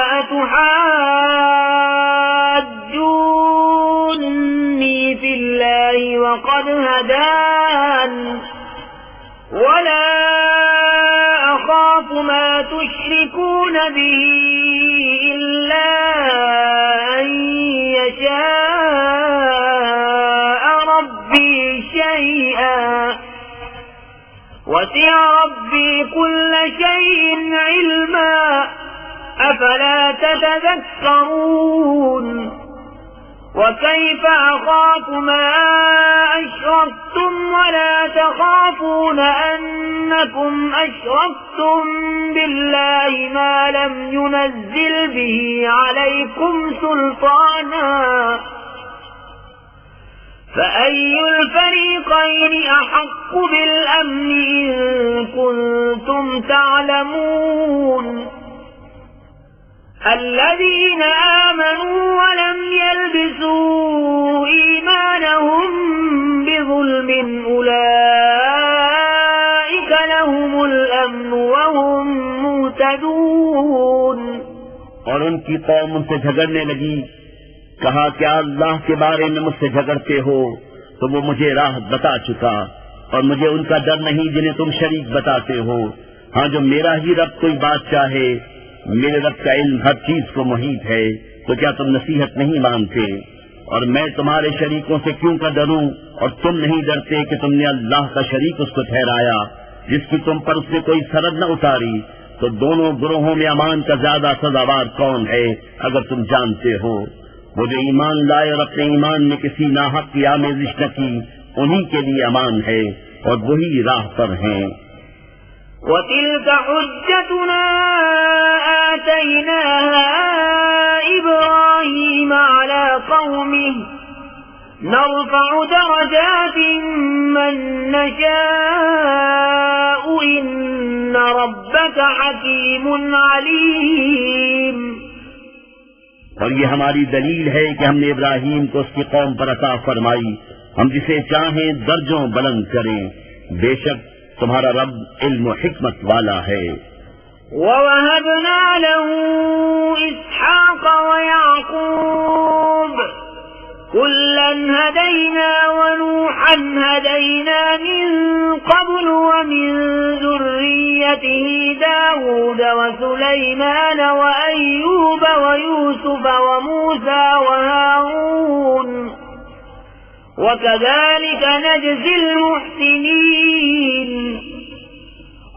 أتحاجوني في الله وقد هدان ولا أخاف ما تشركون به إلا أن يشاء ربي شيئا وسع ربي كل شيء علما أفلا تتذكرون وكيف أخاف ما أشركتم ولا تخافون أنكم أشركتم بالله ما لم ينزل به عليكم سلطانا فأي الفريقين أحق بالأمن إن كنتم تعلمون الذين آمنوا ولم يلبسوا إيمانهم بظلم أولئك لهم الأمن وهم مهتدون। और उनकी कौम उनसे झगड़ने लगी, कहा क्या अल्लाह के बारे में मुझसे झगड़ते हो, तो वो मुझे राह बता चुका, और मुझे उनका डर नहीं जिन्हें तुम शरीक बताते हो। हाँ, जो मेरा ही रब कोई बात चाहे, मेरे रब का इल्म हर चीज को मुहीत है, तो क्या तुम नसीहत नहीं मानते? और मैं तुम्हारे शरीकों से क्यों का डरूं, और तुम नहीं डरते कि तुमने अल्लाह का शरीक उसको ठहराया जिसकी तुम पर उसने कोई सरद न उतारी। तो दोनों गुरोहों में अमान का ज्यादा सजावार कौन है अगर तुम जानते हो? वो जो ईमान लाए और अपने ईमान में किसी नाहक की आमेजिश न की, उन्हीं के लिए अमान है और वही राह पर हैं। وتلك حجتنا آتيناها إبراهيم على قومه نرفع درجات من نشاء إن ربك حكيم عليم। और ये हमारी दलील है कि हमने इब्राहीम को उसकी कौम पर अता फरमाई, हम जिसे चाहें दर्जों बुलंद करें। बेशक तुम्हारा रब इल्म व हिकमत वाला है। ووهبنا له إسحاق ويعقوب كلا هدينا ونوحا هدينا من قبل ومن ذريته ذريته داود وسليمان وأيوب ويوسف وموسى وهارون وكذلك نجزي المحسنين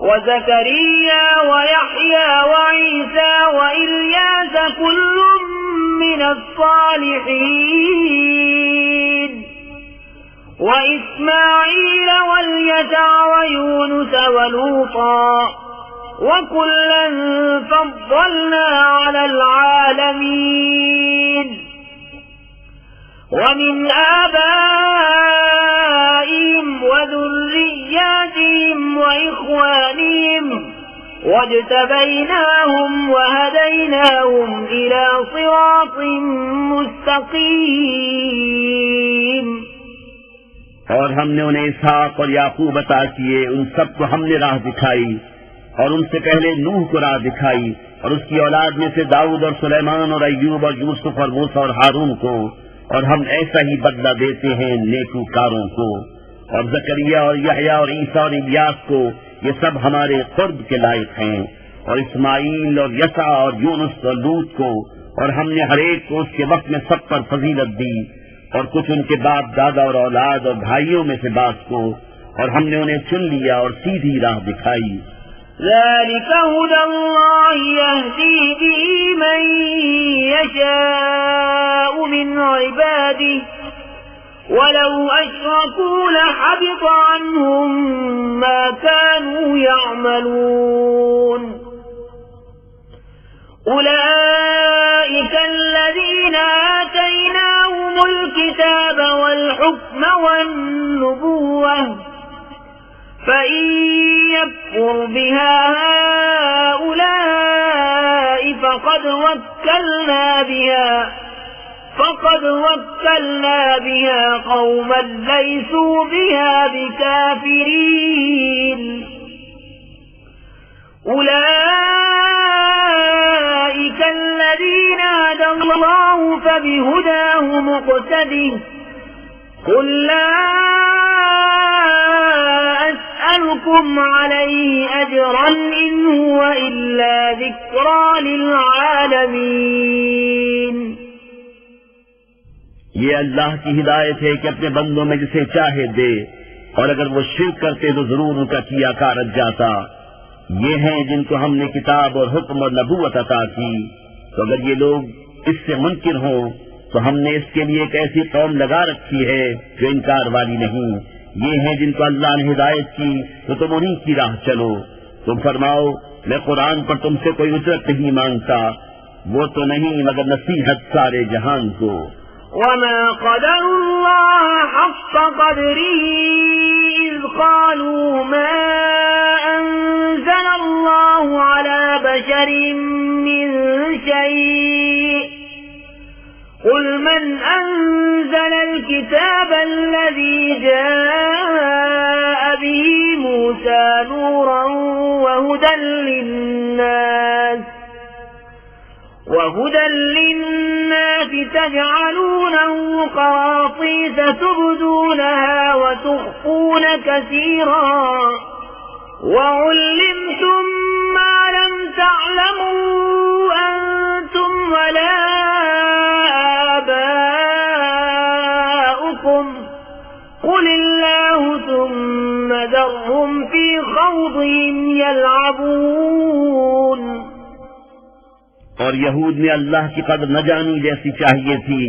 وزكريا ويحيى وعيسى وإلياس كل من الصالحين وإسماعيل واليسع ويونس ولوطا وكلا فضلنا على العالمين ومن آبائهم وذرياتهم وإخوانهم واجتبيناهم وهديناهم إلى صراط مستقيم और हमने उन्हें इसहाक और याकूब अता किए, उन सबको हमने राह दिखाई और उनसे पहले नूह को राह दिखाई और उसकी औलाद में से दाऊद और सुलेमान और अय्यूब और यूसुफ और मूसा और हारून को, और हम ऐसा ही बदला देते हैं नेकूकारों को। और जकरिया और यहया और ईसा और इलियास को, ये सब हमारे कुर्ब के लायक हैं। और इस्माइल और यसा और यूनुस और लूत को, और हमने हरेक को उसके वक्त में सब पर फजीलत दी, और कुछ उनके बाप दादा और औलाद और भाइयों में से बास को, और हमने उन्हें चुन लिया और सीधी राह दिखाई। ذلك هدى الله يهدي به من يشاء من عباده ولو أشركوا لحبط عنهم ما كانوا يعملون أولئك الذين آتيناهم الكتاب والحكم والنبوة فإن يكفر بها هؤلاء فقد وكلنا بها قوما ليسوا بها بكافرين أولئك الذين هدى الله فبهداه مقتده قل لا أسألكم عليه أجرا إن هو إلا ذكرى للعالمين ये अल्लाह की हिदायत है कि अपने बंदों में जिसे चाहे दे, और अगर वो शिर्क करते तो जरूर उनका किया कारत जाता। ये हैं जिनको हमने किताब और हुक्म और नबूवत अता की, तो अगर ये लोग इससे मुनकिर हों तो हमने इसके लिए एक ऐसी कौम लगा रखी है जो इनकार वाली नहीं। ये हैं जिनको अल्लाह ने हिदायत की, तो तुम उन्हीं की राह चलो। तुम फरमाओ, मैं कुरान पर तुमसे कोई उजरत नहीं मांगता, वो तो नहीं मगर नसीहत सारे जहान को। وما قدر الله حق قدره إذ قالوا ما أنزل الله على بشر من شيء قل من أنزل الكتاب الذي جاء به موسى نورا وهدى للناس تجعلونه قراطيس تبدونها وتخفون كثيرا وعلمتم ما لم تعلموا أنتم ولا آباؤكم قل الله ثم ذرهم في خوضهم يلعبون। और यहूद ने अल्लाह की कदर न जानी जैसी चाहिए थी,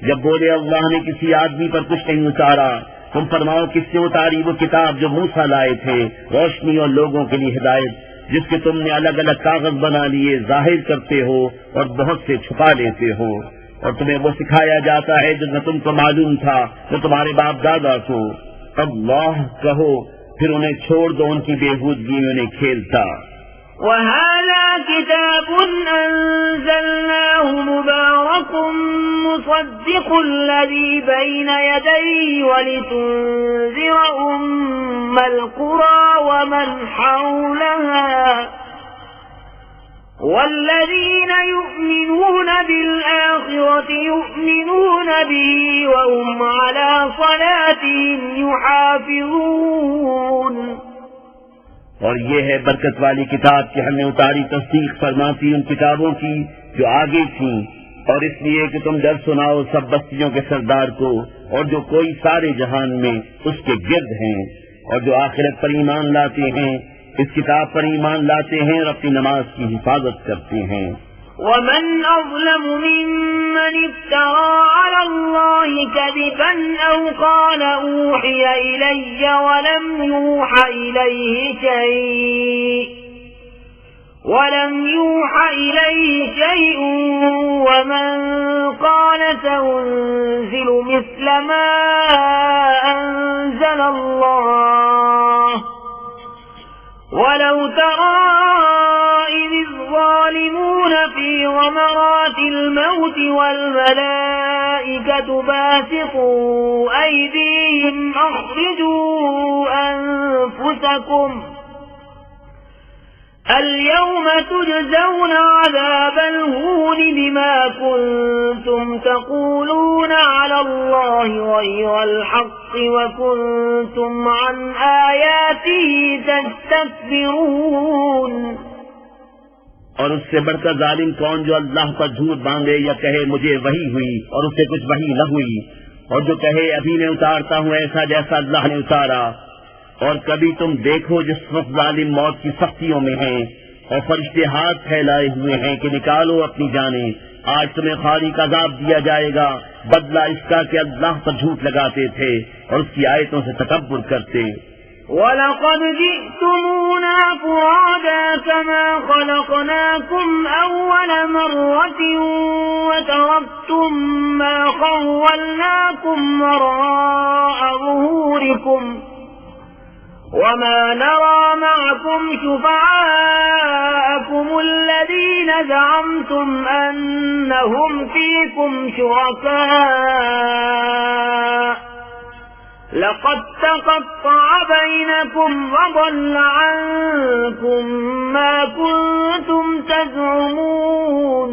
जब बोले अल्लाह ने किसी आदमी पर कुछ नहीं उतारा। तुम फरमाओ, किससे उतारी वो किताब जो मूसा लाए थे, रोशनी और लोगों के लिए हिदायत, जिसके तुमने अलग अलग कागज बना लिए, जाहिर करते हो और बहुत से छुपा लेते हो। और तुम्हें वो सिखाया जाता है जो न तुमको मालूम था न तुम्हारे बाप दादा को। अल्लाह कहो, फिर उन्हें छोड़ दो, उनकी बेहूदगी में उन्हें खेलता। وهذا كتاب أنزلناه مبارك مصدق الذي بين يديه ولتنذر أم القرى ومن حولها والذين يؤمنون بالآخرة يؤمنون به وهم على صلاتهم يحافظون। और ये है बरकत वाली किताब कि हमने उतारी तस्दीक फरमाती उन किताबों की जो आगे थीं, और इसलिए कि तुम डर सुनाओ सब बस्तियों के सरदार को और जो कोई सारे जहान में उसके गिर्द हैं, और जो आखिरत पर ईमान लाते हैं, इस किताब पर ईमान लाते हैं और अपनी नमाज की हिफाजत करते हैं। ومن أظلم ممن افترى على الله كذبا أو قال أوحي إلي ولم يوحى إليه شيء ومن قال سأنزل مثل ما أنزل الله ولو ترى إذ الظالمون في غمرات الموت والملائكة باسطوا أيديهم أخرجوا أنفسكم اليوم تجزون عذاب الهون بما كنتم تقولون على الله غير الحق وكنتم عن آياته تستكبرون। और उससे बढ़कर जालिम कौन जो अल्लाह पर झूठ बांधे या कहे मुझे वही हुई और उससे कुछ वही न हुई, और जो कहे अभी मैं उतारता हूँ ऐसा जैसा अल्लाह ने उतारा। और कभी तुम देखो जिस वक्त जालिम मौत की सख्तियों में हैं और फरिश्ते हाथ फैलाए हुए हैं कि निकालो अपनी जानें, आज तुम्हें खारी का अज़ाब दिया जाएगा, बदला इसका कि अल्लाह पर झूठ लगाते थे और उसकी आयतों से तकब्बुर करते। وَلَقَدْ جِئْتُمُونَا فُرَادَى كَمَا خَلَقْنَاكُمْ أَوَّلَ مَرَّةٍ وَتَرَكْتُم مَّا خَوَّلْنَاكُمْ وَرَاءَ ظُهُورِكُمْ وَمَا نَرَىٰ مَعَكُمْ شُفَعَاءَكُمُ الَّذِينَ زَعَمْتُمْ أَنَّهُمْ فِيكُمْ شُرَكَاءُ لقد تقطع بينكم وضل عنكم ما كنتم تزعمون।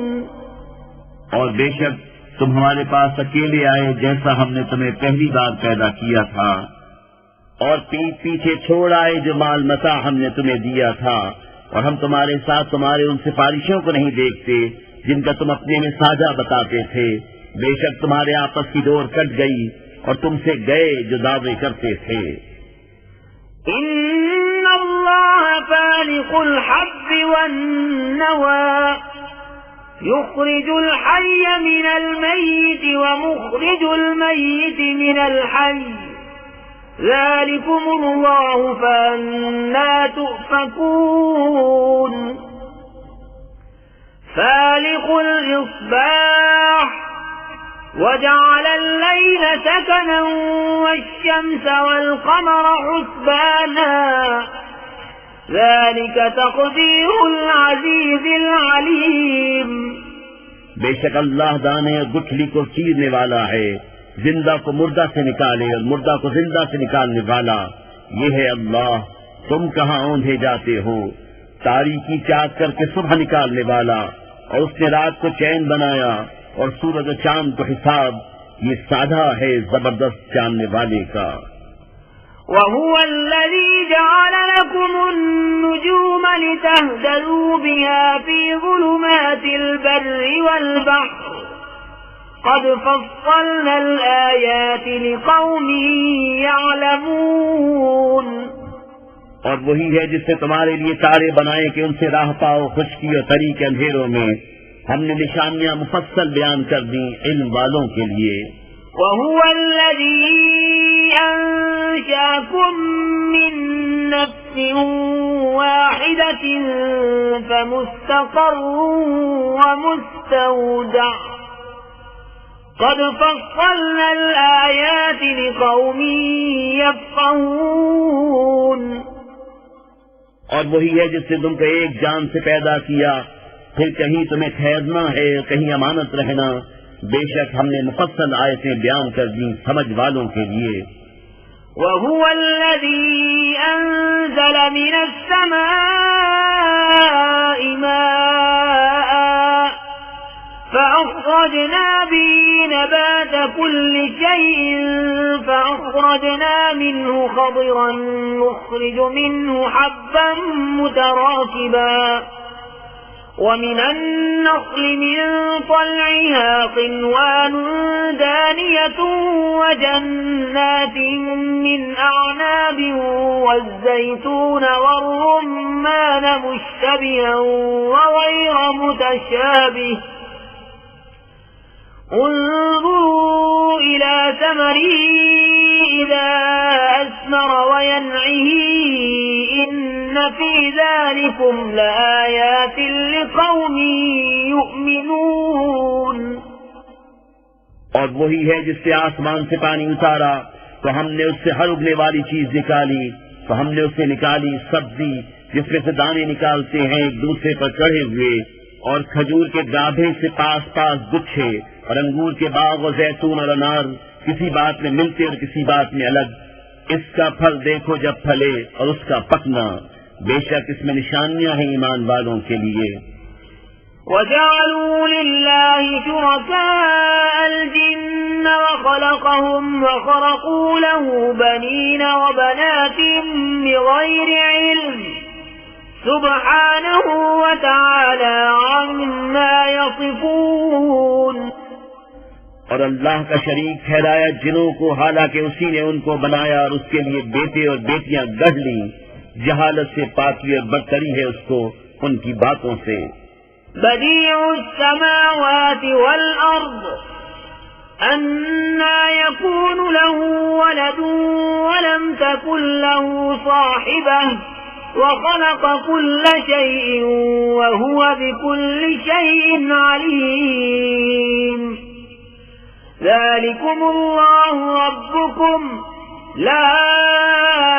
और बेशक तुम हमारे पास अकेले आए जैसा हमने तुम्हें पहली बार पैदा किया था, और पीठ पीछे छोड़ आए जो माल मता हमने तुम्हें दिया था, और हम तुम्हारे साथ तुम्हारे उन सिफारिशों को नहीं देखते जिनका तुम अपने में साझा बताते थे। बेशक तुम्हारे आपस की डोर कट गई और तुमसे गए जो दावे करते थे। इन्नल्लाह फालिकुल हब्बि वन्नवा युखरिजुल हय्य मिनल मय्यिति व मुखरिजुल मय्यिति मिनल हय्य ज़ालिकुमुल्लाहु फअन्ना तुफ़कून। फालिकुल इस्बाह وجعل الليل سكنا والشمس والقمر حسبانا ذلك تقدير العزيز العليم। बेशक अल्लाह दाने और गुठली को चीरने वाला है, जिंदा को मुर्दा से निकाले और मुर्दा को जिंदा से निकालने वाला ये है अल्लाह। तुम कहाँ औंधे जाते हो? तारीकी चाक करके सुबह निकालने वाला, और उसने रात को चैन बनाया और सूरज और चांद को हिसाब, ये साधा है जबरदस्त जानने वाले का। وهو الذي جعل لكم النجوم لتهتدوا بها في ظلمات البر والبحر قد فصلنا الآيات لقوم يعلمون। और वही है जिसने तुम्हारे लिए तारे बनाए कि उनसे राह पाओ खुश्की और तरी के अंधेरों में। हमने निशानियां मुफस्सल बयान कर दी इल्म वालों के लिए। وهو الذي أنشأكم من نفس واحدة فمستقر ومستودع قد فصلنا الآيات لقوم يفقهون। और वही है जिसने तुमको एक जान से पैदा किया, फिर कहीं तुम्हें ठहरना है कहीं अमानत रहना। बेशक हमने मुफस्सल आयतें बयान कर दी समझ वालों के लिए। وهو الذي أنزل من السماء ماء فأخرجنا به نبات كل شيء فأخرجنا منه خضرا نخرج منه حبا متراكبا ومن النخل من طلعها قنوان دانية وجنات من أعناب والزيتون والرمان مشتبها وغير متشابه انظروا إلى ثمره إذا أثمر وينعه إن في ذلكم لآيات لقوم يؤمنون। और वही है जिससे आसमान से पानी उतारा तो हमने उससे हर उगने वाली चीज निकाली, तो हमने उससे निकाली सब्जी जिसमें से दाने निकालते हैं एक दूसरे पर चढ़े हुए, और खजूर के गाभे से पास पास गुच्छे, और अंगूर के बाग और जैतून और अनार किसी बात में मिलते और किसी बात में अलग। इसका फल देखो जब फले और उसका पकना, बेशक इसमें निशानियां हैं ईमान वालों के लिए। وَجَعَلُوا لِلَّهِ شُرَكَاءَ الْجِنَّ وَخَلَقَهُمْ وَخَرَقُوا لَهُ بَنِينَ وَبَنَاتٍ بِغَيْرِ عِلْمٍ سُبْحَانَهُ وَتَعَالَى عَمَّا يَصِفُونَ। और अल्लाह का शरीक ठहराया जिनों को, हालांकि उसी ने उनको बनाया और उसके लिए बेटे और बेटियां गढ़ ली। जहालत से पाकी और बरतरी है उसको उनकी बातों से। بديع السماوات والأرض أنى يكون له ولد ولم تكن له صاحبة وخلق كل شيء وهو بكل شيء عليم ذلكم الله ربكم لا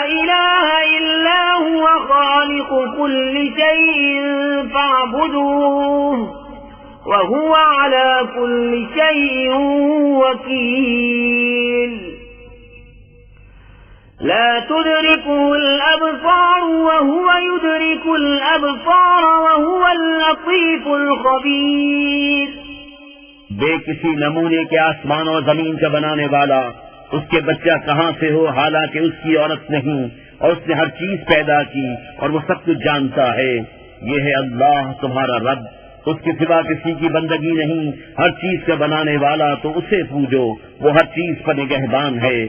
إله إلا هو خالق كل شيء فاعبدوه وهو على كل شيء وكيل لا تدركه الأبصار وهو يدرك الأبصار وهو اللطيف الخبير। बेकिसी नमूने के आसमान और जमीन का बनाने वाला, उसके बच्चा कहाँ से हो हालांकि उसकी औरत नहीं, और उसने हर चीज पैदा की और वो सब कुछ जानता है। ये है अल्लाह तुम्हारा रब, उसके सिवा किसी की बंदगी नहीं, हर चीज का बनाने वाला, तो उसे पूजो, वो हर चीज पर निगहबान है।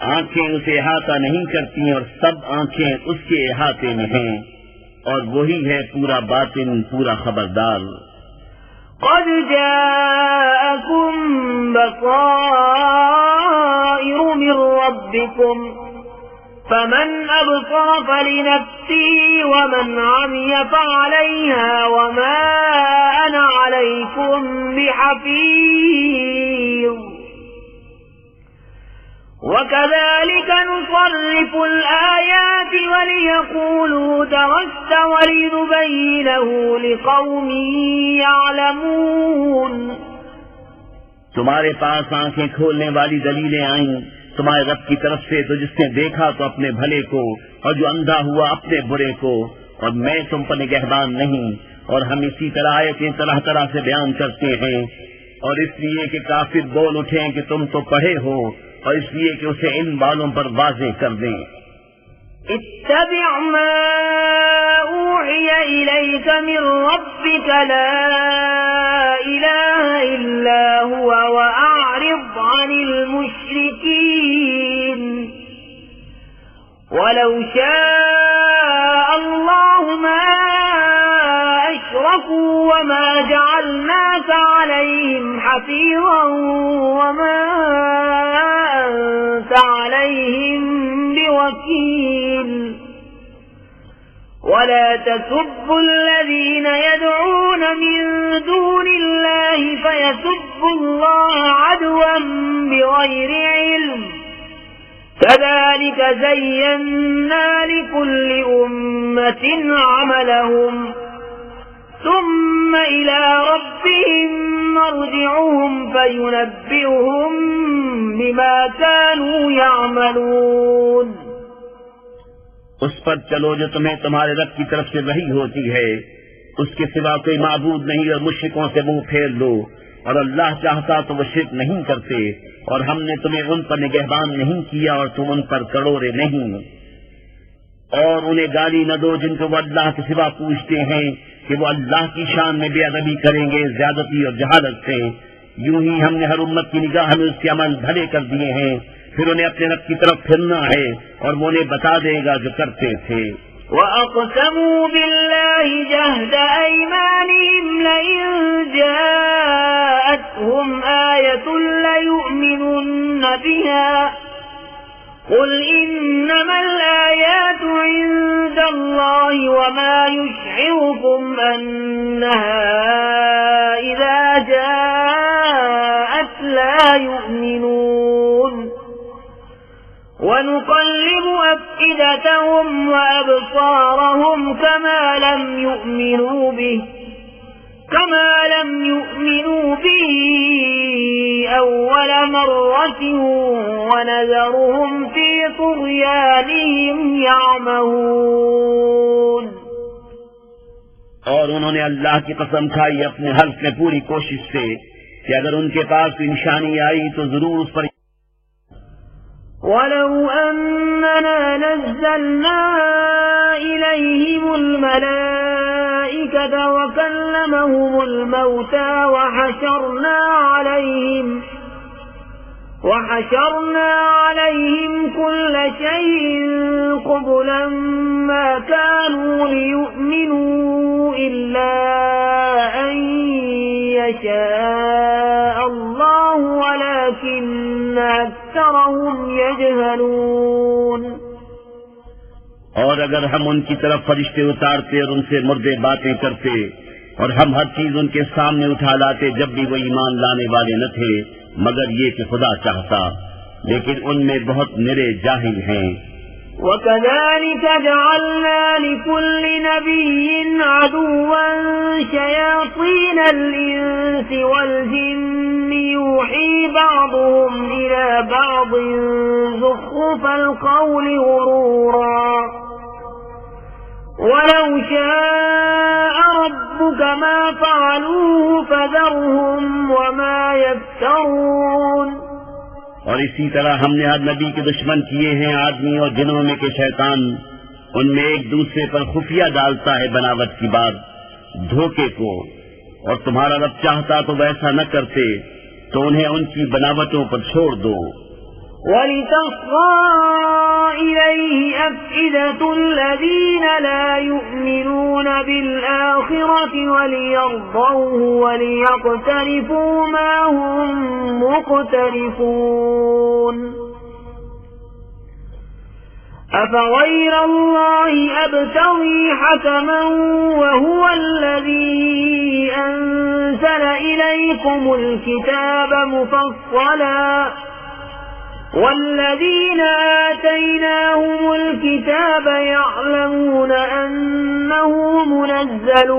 आंखें उसे अहाता नहीं करती और सब आंखें उसके अहाते में हैं, और वही है पूरा बातिन, पूरा खबरदार। قد جاءكم بصائر من ربكم فمن أبصر فلنفسه ومن عمي فعليها وما أنا عليكم بحفيظ وكذلك نصرف الآيات وليقولوا درست ولنبينه لقوم يعلمون। तुम्हारे पास आंखें खोलने वाली दलीलें आईं तुम्हारे रब की तरफ से, तो जिसने देखा तो अपने भले को, और जो अंधा हुआ अपने बुरे को, और मैं तुम पर निगहबान नहीं। और हम इसी तरह आयतें तरह तरह से बयान करते हैं, और इसलिए कि काफिर बोल उठे कि तुम तो पढ़े हो, और इसलिए कि उसे इन बालों पर वाज़ेह कर दें। इत्तबि' मा ऊहिय इलैक मिन रब्बिक ला इलाहा इल्ला हुवा वअ'रिद अनिल मुश्रिकीन वलौ शाअ अल्लाहु मा अशरकू वमा जअलनाक अलैहिम हफीज़an वमा عليهم بوكيل ولا تسبوا الذين يدعون من دون الله فيسبوا الله عدوا بغير علم كذلك زينا لكل أمة عملهم ثم إلى ربهم مرجعهم فينبئهم بما كانوا يعملون। उस पर चलो जो तुम्हें तुम्हारे रब की तरफ से वही होती है, उसके सिवा कोई माबूद नहीं, और मुश्रिकों से मुंह फेर लो, और अल्लाह चाहता तो वो शिर्क नहीं करते, और हमने तुम्हें उन पर निगहबान नहीं किया और तुम उन पर करोड़े नहीं। और उन्हें गाली न दो जिनको वो अल्लाह के सिवा पूछते हैं कि वो अल्लाह की शान में बेअदबी करेंगे ज्यादती और जहालत से। यूं ही हमने हर उम्मत की निगाह में उसके अमल भले कर दिए हैं, फिर उन्हें अपने रब की तरफ फिरना है और वो उन्हें बता देगा जो करते थे। وَأَقْسَمُوا بِاللَّهِ جَهْدَ أَيْمَانِهِمْ لَئِن جَاءَتْهُمْ آيَةٌ لَّيُؤْمِنُنَّ بِهَا قُلْ إِنَّمَا الْآيَاتُ عِندَ اللَّهِ وَمَا يُشْعِرُكُمْ أَنَّهَا إِذَا جَاءَتْ لَا يُؤْمِنُونَ وَنُقَلِّبُ أَفْئِدَتَهُمْ وَأَبْصَارَهُمْ كَمَا لَمْ يُؤْمِنُوا بِهِ أَوَّلَ مَرَّةٍ وَنَذَرُهُمْ فِي طُغْيَانِهِمْ يَعْمَهُونَ। और उन्होंने अल्लाह की कसम खाई अपने हल्फ में पूरी कोशिश से कि अगर उनके पास कोई निशानी आई तो जरूर उस पर। وَلَوْ أَنَّنَا نَزَّلْنَا إِلَيْهِمُ الْمَلَائِكَةَ وَكَلَّمَهُمُ الْمَوْتَى وَحَشَرْنَا عَلَيْهِمْ كُلَّ شَيْءٍ قُبُلًا مَا كَانُوا لِيُؤْمِنُوا إِلَّا أَن يَشَاءَ اللَّهُ وَلَكِنَّ أَكْثَرَهُمْ يَجْهَلُونَ। और अगर हम उनकी तरफ फरिश्ते उतारते और उनसे मुर्दे बातें करते और हम हर चीज उनके सामने उठा लाते जब भी वो ईमान लाने वाले न थे, मगर ये कि खुदा चाहता, लेकिन उनमें बहुत निरे जाहिल हैं। وَكَذَلِكَ جَعَلْنَا لِكُلِّ نَبِيٍّ عَدُوًّا شَيَاطِينَ الْإِنسِ وَالْجِنِّ يُوحِي بَعْضُهُمْ إِلَى بَعْضٍ زُخْرُفَ الْقَوْلِ غُرُورًا وَلَوْ شَاءَ رَبُّكَ مَا فَعَلُوهُ فَذَرْهُمْ وَمَا يَفْتَرُونَ। और इसी तरह हमने हर नबी के दुश्मन किए हैं आदमी और जिनों में के शैतान। उनमें एक दूसरे पर खुफिया डालता है बनावट की बात, धोखे को, और तुम्हारा रब चाहता तो वैसा न करते तो उन्हें उनकी बनावटों पर छोड़ दो। وَلِتَصْغَىٰ إِلَيْهِ أَفْئِدَةُ الَّذِينَ لَا يُؤْمِنُونَ بِالْآخِرَةِ وَلِيَرْضَوْهُ وَلِيَقْتَرِفُوا مَا هُم مُّقْتَرِفُونَ أَفَغَيْرَ اللَّهِ أَبْتَغِي حَكَمًا وَهُوَ الَّذِي أَنزَلَ إِلَيْكُمُ الْكِتَابَ مُفَصَّلًا وَالَّذِينَ آتَيْنَاهُمُ الْكِتَابَ يَعْلَمُونَ أَنَّهُ مُنَزَّلٌ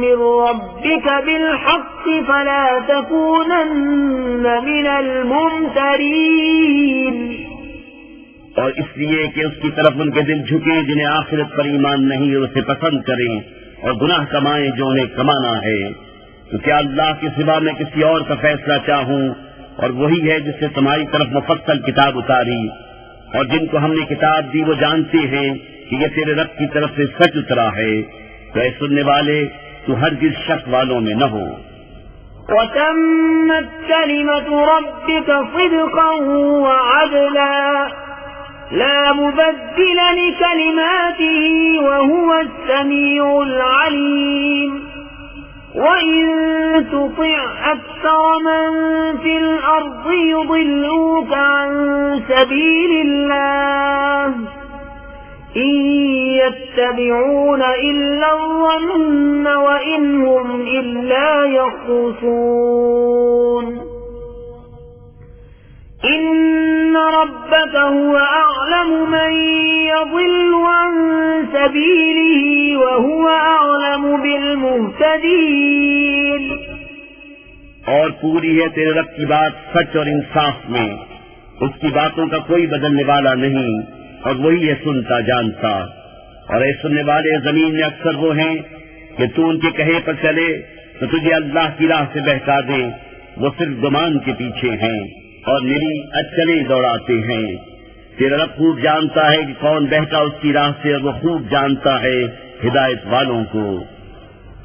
مِّن رَّبِّكَ بِالْحَقِّ فَلَا تَكُونَنَّ مِنَ الْمُمْتَرِينَ। और इसलिए कि उसकी तरफ उनके दिल झुके जिन्हें आखिरत पर ईमान नहीं और उसे पसंद करें और गुनाह कमाएं जो उन्हें कमाना है। तो क्या अल्लाह के सिवा मैं किसी और का फैसला चाहूं, और वही है जिससे तुम्हारी तरफ मुफस्सल किताब उतारी, और जिनको हमने किताब दी वो जानते हैं कि ये तेरे रब की तरफ से सच उतरा है। तो ऐ सुनने वाले, तू हरगिज़ शक वालों में न हो। وَتَمَّتْ كَلِمَةُ رَبِّكَ صِدْقًا وَعَدْلًا لَا مُبَدِّلَ لِكَلِمَاتِهِ وَهُوَ السَّمِيعُ الْعَلِيمُ وَإِن تُطِعْ أَكْثَرَ مَن فِي الْأَرْضِ يُضِلُّوكَ عَن سَبِيلِ اللَّهِ إِن يَتَّبِعُونَ إِلَّا الظَّنَّ وَإِنْ هُمْ إِلَّا يَخْرُصُونَ إِنَّ رَبَّكَ هُوَ أَعْلَمُ مَن يَضِلُّ عَن سَبِيلِهِ وَهُوَ أَعْلَمُ بِالْمُهْتَدِينَ। और पूरी है तेरे रब की बात सच और इंसाफ में, उसकी बातों का कोई बदलने वाला नहीं, और वही है सुनता जानता। और ऐ सुनने वाले, जमीन में अक्सर वो हैं कि तू उनके कहे पर चले तो तुझे अल्लाह की राह से बहका दे, वो सिर्फ गुमान के पीछे हैं और निरी अटकलें दौड़ाते हैं। तेरा रब खूब जानता है कि कौन बहका उसकी राह से, और वो खूब जानता है हिदायत वालों को।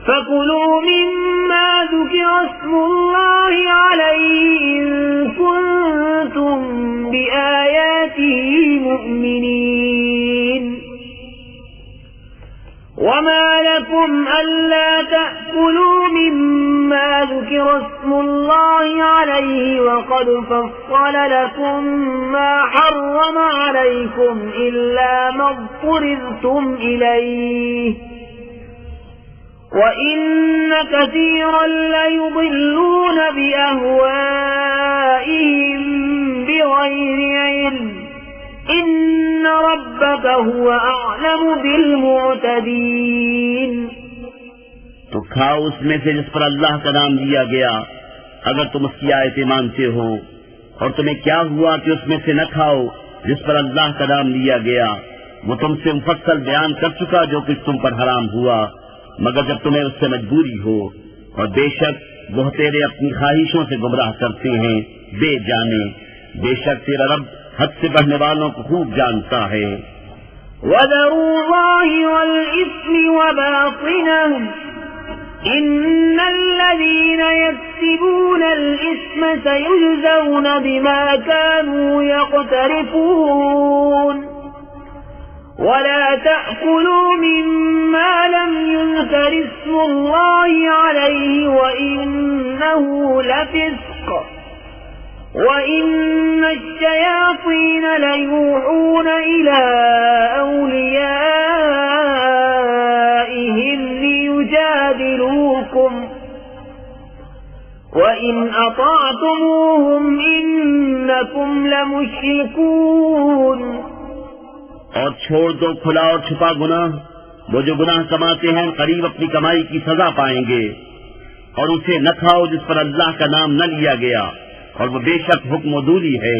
فَكُلُوا مِمَّا ذُكِرَ اسْمُ اللَّهِ عَلَيْهِ إِن كُنتُم بِآيَاتِهِ مُؤْمِنِينَ وَمَا لَكُمْ أَلَّا تَأْكُلُوا مِمَّا ذُكِرَ اسْمُ اللَّهِ عَلَيْهِ وَقَدْ فَصَّلَ لَكُم مَّا حَرَّمَ عَلَيْكُمْ إِلَّا مَا اضْطُرِرْتُمْ إِلَيْهِ وَإِنَّ كَثِيرًا لَّيُضِلُّونَ بِأَهْوَائِهِم بِغَيْرِ عِلْمٍ إِنَّ رَبَّكَ هُوَ أَعْلَمُ بِالْمُعْتَدِينَ। तो खाओ उसमें से जिस पर अल्लाह का नाम लिया गया, अगर तुम उसकी आयतें मानते हो। और तुम्हें क्या हुआ कि उसमें से न खाओ जिस पर अल्लाह का नाम लिया गया। वो तुमसे मुफस्सल बयान कर चुका जो कुछ तुम पर हराम हुआ, मगर जब तुम्हें उससे मजबूरी हो। और बेशक वह तेरे अपनी ख्वाहिशों से गुमराह करते हैं बेजाने। बेशक तेरा रब हद से बढ़ने वालों को खूब जानता है। وَذَرُوا ظَاهِرَ الْإِثْمِ وَبَاطِنَهُ إِنَّ الَّذِينَ يَكْسِبُونَ الْإِثْمَ سَيُجْزَوْنَ بِمَا كَانُوا يَقْتَرِفُونَ وَلَا تَأْكُلُوا مِمَّا لَمْ يُذْكَرِ اسْمُ اللَّهِ عَلَيْهِ وَإِنَّهُ لَفِسْقٌ وَإِنَّ الشَّيَاطِينَ لَيُوحُونَ إِلَى أَوْلِيَائِهِمْ لِيُجَادِلُوكُمْ وَإِنْ أَطَعْتُمُوهُمْ إِنَّكُمْ لَمُشْرِكُونَ। और छोड़ दो खुला और छुपा गुनाह। वो जो गुनाह कमाते हैं करीब अपनी कमाई की सजा पाएंगे। और उसे न खाओ जिस पर अल्लाह का नाम न लिया गया, और वो बेशक हुक्म अदूली है।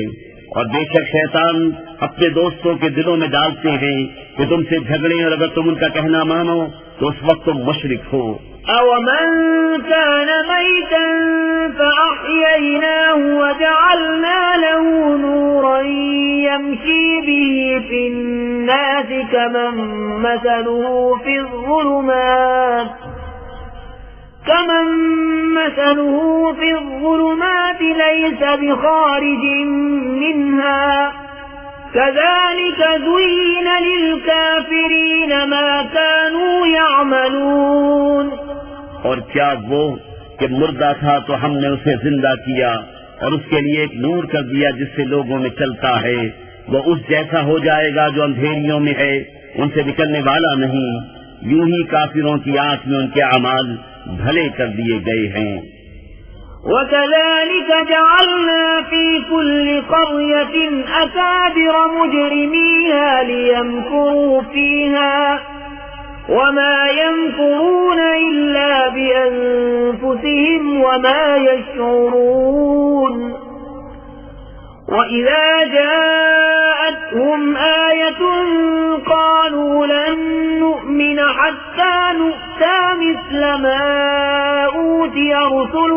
और बेशक शैतान अपने दोस्तों के दिलों में डालते हैं कि तुमसे झगड़े, और अगर तुम उनका कहना मानो तो उस वक्त तुम मुशरिक हो। أَوَمَنْ كَانَ مَيْتًا فَأَحْيَيْنَاهُ وَجَعَلْنَا لَهُ نُورًا يَمْشِي بِهِ فِي النَّاسِ كَمَنْ مَثَلُهُ فِي الظُّلُمَاتِ لَيْسَ بِخَارِجٍ مِنْهَا كَذَلِكَ زُيِّنَ لِلْكَافِرِينَ مَا كَانُوا يَعْمَلُونَ। और क्या वो कि मुर्दा था तो हमने उसे जिंदा किया और उसके लिए एक नूर कर दिया जिससे लोगों में चलता है। वो उस जैसा हो जाएगा जो अंधेरियों में है, उनसे निकलने वाला नहीं। यूं ही काफिरों की आंख में उनके अमाल भले कर दिए गए हैं। وَكَذَلِكَ جَعَلْنَا فِي كُلِّ قَرْيَةٍ أَكَابِرَ مُجْرِمِيهَا لِيَمْكُرُوا فِيهَا وَمَا يَمْكُرُونَ إِلَّا بِأَنفُسِهِمْ وَمَا يَشْعُرُونَ وَإِذَا جَاءَتْهُمْ آيَةٌ قَالُوا لَن نُّؤْمِنَ حَتَّى نُؤْتَىٰ مِثْلَ مَا أُوتِيَ رُسُلُ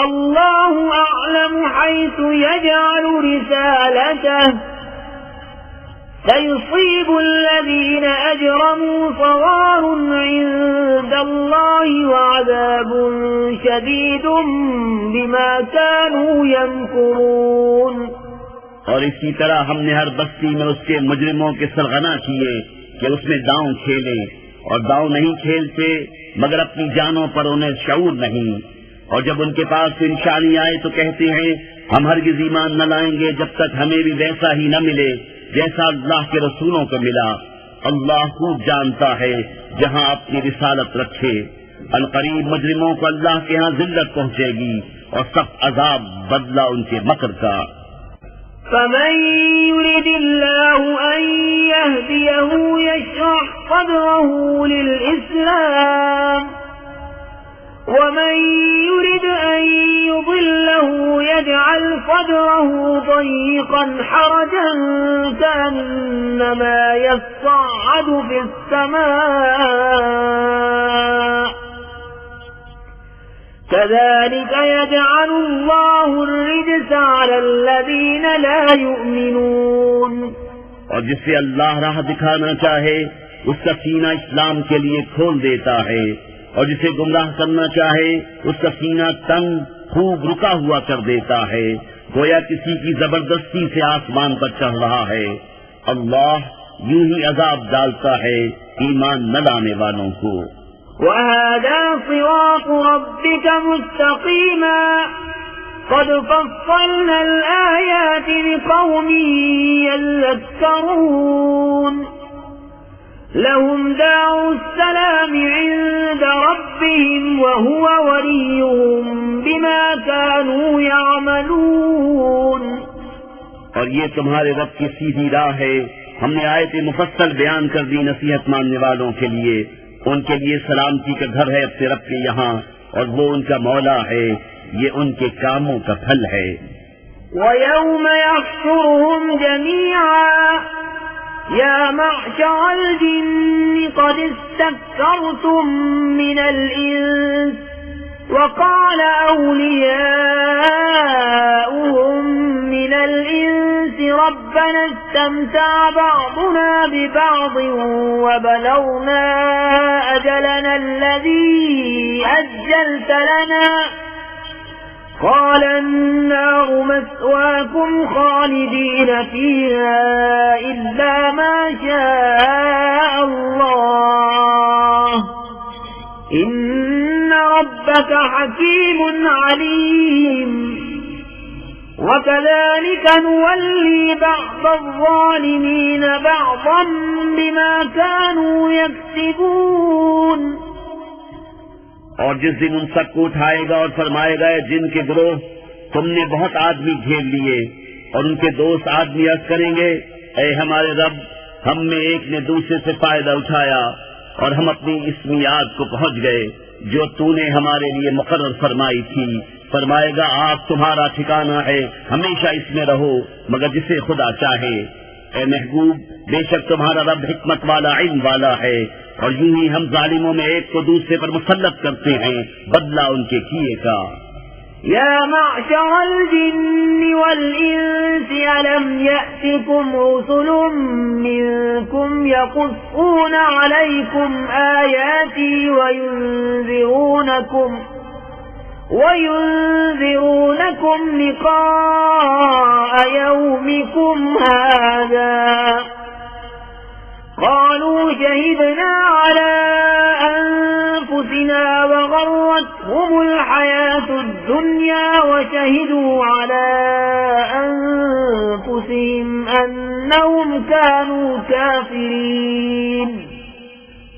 اللَّهُ أَعْلَمُ حَيْثُ يَجْعَلُ رِسَالَتَهُ سَيُصِيبُ الَّذِينَ أَجْرَمُوا صَغَارٌ عِندَ اللَّهِ وَعَذَابٌ شَدِيدٌ بِمَا كَانُوا يَمْكُرُونَ। और इसी तरह हमने हर बस्ती में उसके मुजरिमों के सरगना किए कि उसमें दांव खेले, और दांव नहीं खेलते मगर अपनी जानों पर उन्हें शऊर नहीं। और जब उनके पास निशानी आए तो कहते हैं हम हरगिज़ ईमान न लाएंगे जब तक हमें भी वैसा ही न मिले जैसा अल्लाह के रसूलों को मिला। अल्लाह खूब जानता है जहां अपनी रिसालत रखे। अनकरीब मुजरिमों को अल्लाह के यहाँ जिल्लत पहुंचेगी और सख्त अजाब बदला उनके मकर का। فَمَن يُرِدِ اللَّهُ أَن يَهْدِيَهُ يَشْرَحْ صَدْرَهُ لِلْإِسْلَامِ وَمَن يُرِدْ أَن يُضِلَّهُ يَجْعَلْ صَدْرَهُ ضَيِّقًا حَرَجًا كَأَنَّمَا يَصَّعَّدُ فِي السَّمَاءِ كذلك يجعل الله الرجس على الذين لا يؤمنون। और जिसे अल्लाह राह दिखाना चाहे उसका सीना इस्लाम के लिए खोल देता है, और जिसे गुमराह करना चाहे उसका सीना तंग खूब रुका हुआ कर देता है, गोया किसी की जबरदस्ती से आसमान पर चढ़ रहा है। अल्लाह यूं ही अजाब डालता है ईमान न लाने वालों को। وهذا صراط ربك مستقيما قد فصلنا الآيات لقوم يذكرون لهم دار السلام عند ربهم وهو وليهم بما كانوا يعملون। और ये तुम्हारे रब की सीधी राह है, हमने आयतें मुफस्सल बयान कर दी नसीहत मानने वालों के लिए। उनके लिए सलामती का घर है अपने रब के यहाँ, और वो उनका मौला है, ये उनके कामों का फल है। وَيَوْمَ يَحْشُرُهُمْ جَمِيعًا يَا مَعْشَرَ الْجِنِّ قَدِ اسْتَكْثَرْتُم مِّنَ الْإِنسِ وَقَالَ أَوْلِيَاؤُهُم مِّنَ الْإِنسِ رَبَّنَا اسْتَمْتَعَ بَعْضُنَا بِبَعْضٍ وَبَلَغْنَا أَجَلَنَا الَّذِي أَجَّلْتَ لَنَا قال النار مثواكم خالدين فيها إلا ما شاء الله إن ربك حكيم عليم وكذلك نولي بعض الظالمين بعضا بما كانوا يكسبون। और जिस दिन उन सबको उठाएगा और फरमाएगा, जिनके गिरोह तुमने बहुत आदमी घेर लिए, और उनके दोस्त आदमी अर्ज करेंगे, ऐ हमारे रब, हम में एक ने दूसरे से फायदा उठाया और हम अपनी इस मियाद को पहुंच गए जो तूने हमारे लिए मुकर्रर फरमाई थी। फरमाएगा, आप तुम्हारा ठिकाना है, हमेशा इसमें रहो मगर जिसे खुदा चाहे। ऐ महबूब, बेशक तुम्हारा रब हिकमत वाला, इल्म वाला है, और यूं ही हम जालिमों में एक को दूसरे पर मुसल्लत करते हैं बदला उनके किए का। या मअशर अल-जिन्न वल-इंस अलम यअतिकुम रुसुलुम मिनकुम यक़ुस्सूना अलैकुम आयाती वयुनज़िरूनकुम लिक़ाअ यौमिकुम हाज़ा قالوا شهدنا على أنفسنا وغرتهم الحياة الدنيا وشهدوا على أنفسهم أنهم كانوا كافرين।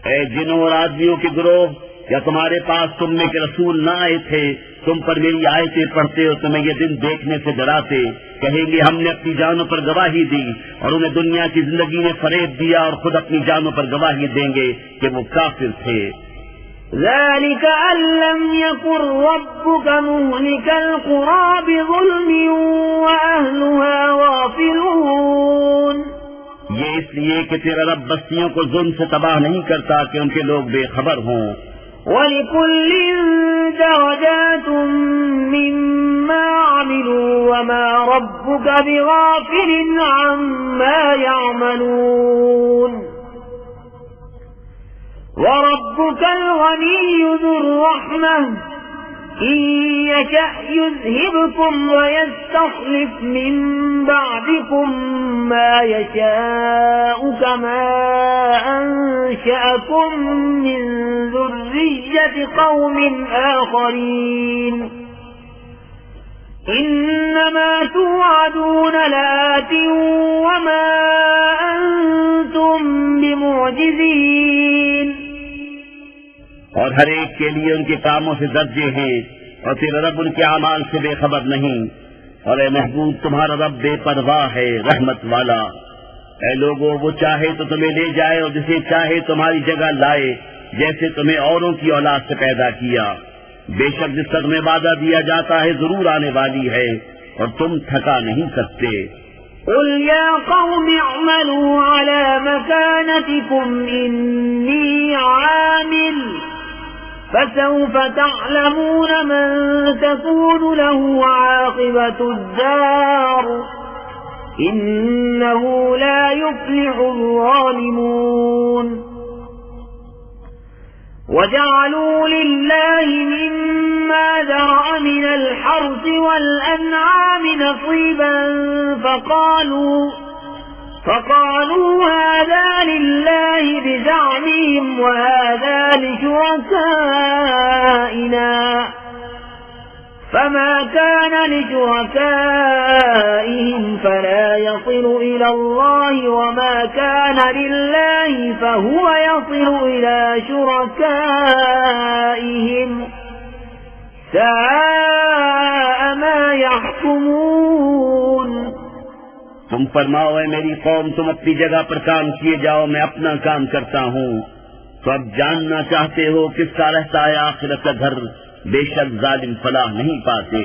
ऐ जिनों और आदमियों के गिरोह, क्या तुम्हारे पास तुम में के रसूल न आए थे? तुम पर मेरी आयतें पढ़ते हो, तुम्हें ये दिन देखने से डराते। कहेंगे, हमने अपनी जानों पर गवाही दी, और उन्हें दुनिया की जिंदगी ने फरेब दिया, और खुद अपनी जानों पर गवाही देंगे कि वो काफिर थे। ذلك أن لم يكن ربك مهلك القرى بظلم وأهلها غافلون। ये इसलिए कि तेरा रब बस्तियों को जुल्म से तबाह नहीं करता कि उनके लोग बेखबर हों। ولكل درجات مما عملوا وما ربك بغافل عما يعملون وربك الغني ذو الرحمة إن يشأ يذهبكم ويستخلف من بعدكم ما يشاء كما أنشأكم من ذرية قوم آخرين إنما توعدون لآت وما أنتم بمعجزين। और हर एक के लिए उनके कामों से दर्जे हैं, और तेरा रब उनके अमाल से बेखबर नहीं। और ए महबूब, तुम्हारा रब बेपरवाह है, रहमत वाला। ऐ लोगों, वो चाहे तो तुम्हें ले जाए और जिसे चाहे तुम्हारी जगह लाए, जैसे तुम्हें औरों की औलाद से पैदा किया। बेशक जिसका तुम्हें वादा दिया जाता है जरूर आने वाली है, और तुम थका नहीं सकते। قل يا قوم اعملوا على مكانتكم إني عامل فسوف تعلمون من تكون له عاقبة الدار إنه لا يفلح الظالمون وجعلوا لله مما ذرأ من الحرث والأنعام نصيبا فقالوا هذا لله بزعمهم وهذا لشركائنا فما كان لشركائهم فلا يصل إلى الله وما كان لله فهو يصل إلى شركائهم ساء ما يحكمون। तुम फरमाओ है मेरी कौम, तुम अपनी जगह पर काम किए जाओ, मैं अपना काम करता हूँ। तो अब जानना चाहते हो किसका रहता है आखिरत का घर? बेशक जालिम फलाह नहीं पाते।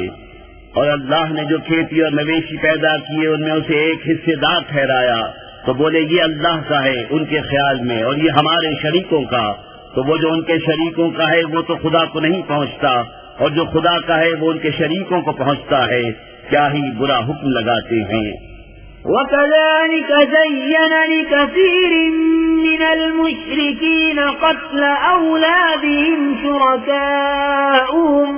और अल्लाह ने जो खेती और मवेशी पैदा किए उनमें उसे एक हिस्सेदार ठहराया, तो बोले ये अल्लाह का है उनके ख्याल में, और ये हमारे शरीकों का। तो वो जो उनके शरीकों का है वो तो खुदा को नहीं पहुँचता, और जो खुदा का है वो उनके शरीकों को पहुँचता है। क्या ही बुरा हुक्म लगाते हैं। وكذلك زين لكثير من المشركين قتل أولادهم شركاؤهم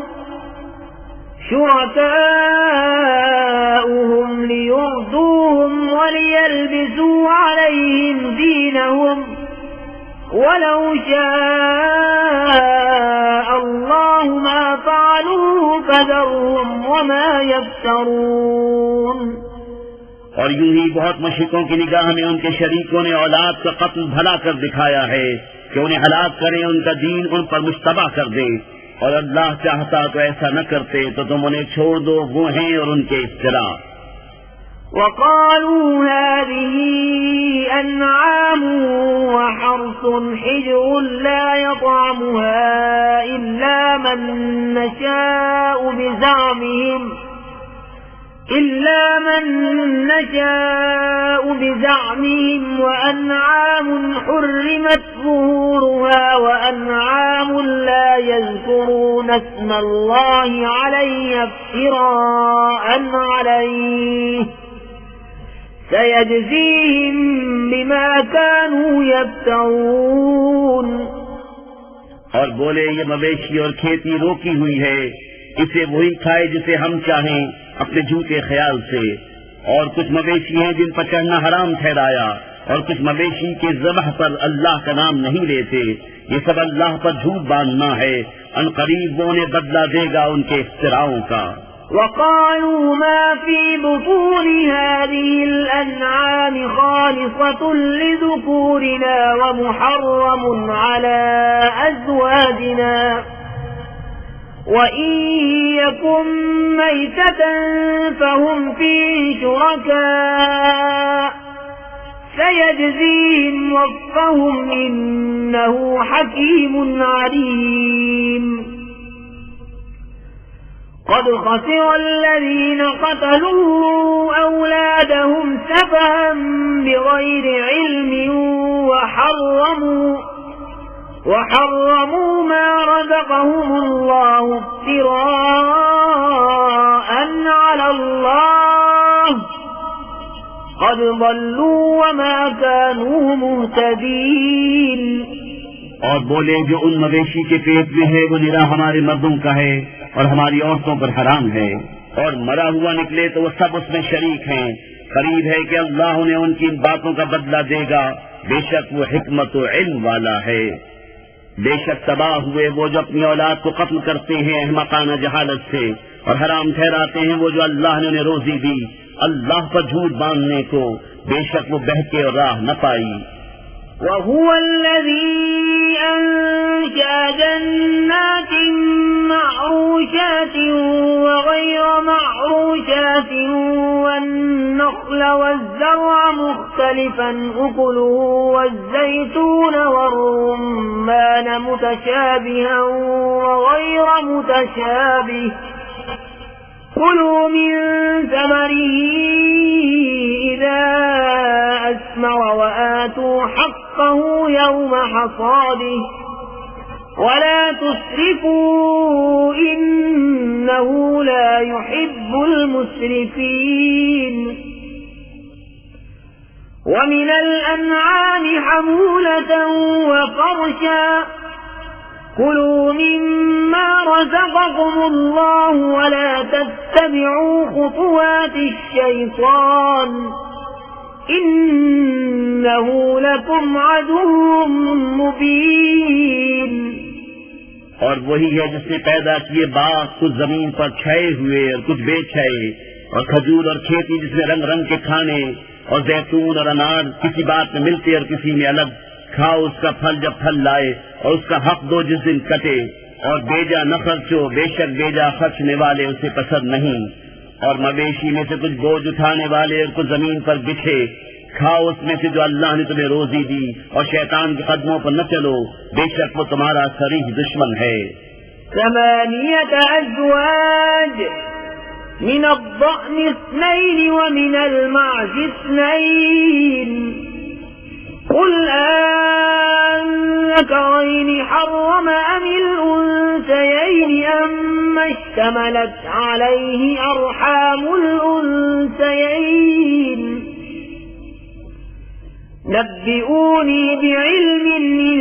ليردوهم وليلبسوا عليهم دينهم ولو شاء الله ما فعلوه فذرهم وما يفترون। और यूं ही बहुत मुश्रिकों की निगाह में उनके शरीकों ने औलाद का कत्ल भला कर दिखाया है कि उन्हें हलाक करें, उनका दीन उन पर मुश्तबा कर दे। और अल्लाह चाहता तो ऐसा न करते, तो तुम उन्हें छोड़ दो, वो हैं और उनके इफ्तिरा। وقالوا هذه أنعام وحرث حجر لا يطعمها إلا من نشاء بزعمهم وأنعام حرمت ظهورها وأنعام لا يذكرون اسم الله عليها افتراء عليه سيجزيهم بما كانوا يفترون। और बोले ये मवेशी और खेती रोकी हुई है, इसे वही खाए जिसे हम चाहें अपने झूठे ख्याल से। और कुछ मवेशी हैं जिन पर चढ़ना हराम ठहराया, और कुछ मवेशी के ज़बह पर अल्लाह का नाम नहीं लेते। ये सब अल्लाह पर झूठ बांधना है। अनकरीब वो उन्हें बदला देगा उनके इफ्तिराओं का। وقالوا ما في بطون هذه الأنعام خالصة لذكورنا ومحرم على أزواجنا وإن يكن ميتة فهم فيه شركاء سيجزيهم وفقهم إنه حكيم عليم۔ قد خسر الذين قتلوا أولادهم سفها بغير علم وحرموا ما رزقهم الله افتراء على الله قد ضلوا وما كانوا مهتدين۔ और बोले जो उन मवेशी के पेट में है वो निरा हमारे मर्दों का है और हमारी औरतों पर हराम है, और मरा हुआ निकले तो वो सब उसमें शरीक हैं। करीब है कि अल्लाह उन्हें उनकी इन बातों का बदला देगा, बेशक वो हिकमत व इल्म वाला है। बेशक तबाह हुए वो जो अपनी औलाद को कत्ल करते हैं अहमकाना जहालत से, और हराम ठहराते हैं वो जो अल्लाह ने उन्हें रोजी दी अल्लाह पर झूठ बांधने को, बेशक वो बहके और राह न पाई। وهو الذي أنشأ جنات معروشات وغير معروشات والنخل والزرع مختلفا أكله والزيتون والرمان متشابها وغير متشابه كلوا من ثمره إذا أثمر وآتوا حقه يوم حصاده ولا تسرفوا إنه لا يحب المسرفين ومن الأنعام حمولة وفرشا كلوا مما رزقكم الله ولا تتبعوا خطوات الشيطان إنه لكم عدو مبين। और वही है जिसने पैदा किए बाग कुछ जमीन पर छाए हुए और कुछ बेछाए, और खजूर और खेती जिसमें रंग रंग के खाने, और जैतून और अनार किसी बात में मिलते और किसी में अलग। खाओ उसका फल जब फल लाए, और उसका हक दो जिस दिन कटे, और बेजा न खर्चो, बेशक बेजा खर्चने वाले उसे पसंद नहीं। और मवेशी में से कुछ बोझ उठाने वाले और कुछ जमीन पर बिछे, खाओ उसमें से जो अल्लाह ने तुम्हें रोजी दी, और शैतान के कदमों पर न चलो, बेशक वो तुम्हारा सरीह दुश्मन है। ثمانية أزواج من الضأن اثنين ومن المعز اثنين قل أذكرين حرم أم الأنثيين أما اشتملت عليه أرحام الأنثيين نبئوني بعلم إن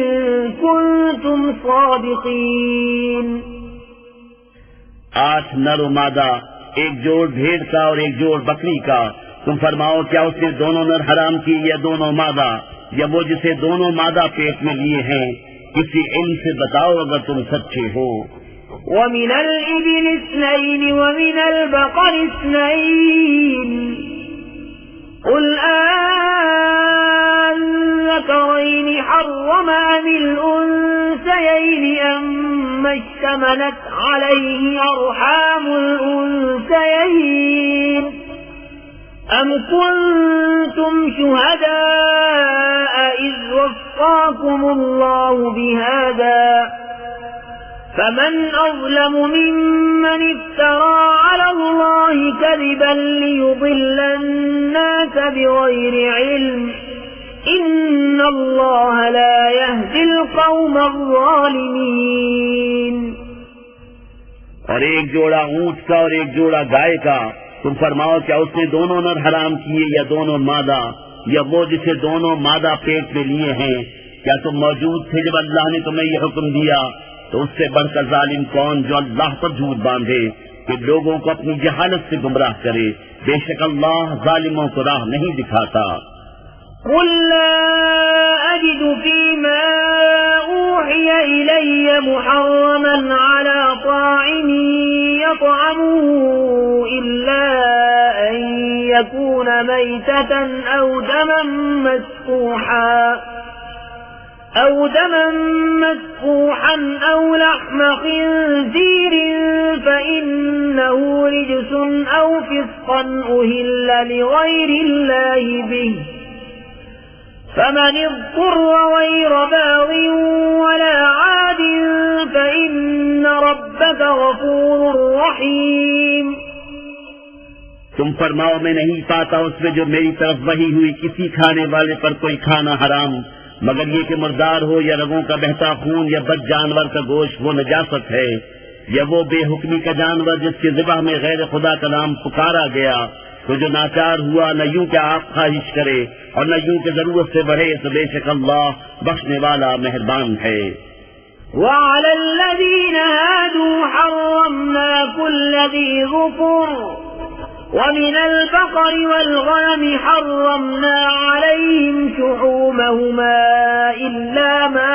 كنتم صادقين। 8 नर और मादा, एक जोड़ भेड़ का और एक जोड़ बकरी का। तुम फरमाओ क्या उसने दोनों नर हराम किए या दोनों मादा, या वो जिसे दोनों मादा पेट में लिए हैं? किसी इल्म से बताओ अगर तुम सच्चे हो। ومن الإبل اثنين ومن البقر اثنين قل أذكرين حرم أم الأنثيين أما اشتملت عليه أرحام الأنثيين أم كنتم شهداء إذ وصاكم الله بهذا فمن أظلم ممن افترى على الله كذبا ليضل الناس بغير علم إن الله لا يهدي القوم الظالمين। और एक जोड़ा ऊंट का और एक जोड़ा गाय का। तुम फरमाओ क्या उसने दोनों नर हराम किए या दोनों मादा, या वो जिसे दोनों मादा पेट में लिए हैं? क्या तुम मौजूद थे जब अल्लाह ने तुम्हें यह हुक्म दिया? तो उससे बढ़कर जालिम कौन जो अल्लाह पर झूठ बांधे कि लोगों को अपनी जहालत से गुमराह करे। बेशक अल्लाह जालिमों को राह नहीं दिखाता। قل لا أجد فيما أوحي إلي محرما على طاعم يطعمه إلا أن يكون ميتة أو دما مسفوحا أو لحم خنزير فإنه رجس أو فسقا أهل لغير الله به فمن اضطر غير باغ ولا عاد فإن ربك غفور رحيم। तुम फरमाओ मैं नहीं पाता उसमें जो मेरी तरफ वही हुई किसी खाने वाले पर कोई खाना हराम, मगर ये कि मुर्दार हो या रगों का बहता खून या बद जानवर का गोश्त वो नजासत है, या वो बेहुक्मी का जानवर जिसके ज़िबह में गैर खुदा का नाम पुकारा गया। तो जो नाचार हुआ न यूं क्या आप ख्वाहिश करे और न यूं के जरूरत से बढ़े, तो बेशक अल्लाह बख्शने वाला मेहरबान है। وعلى الذين هادوا حرمنا كل ذي ظفر ومن البقر والغنم حرمنا عليهم شحومهما إلا ما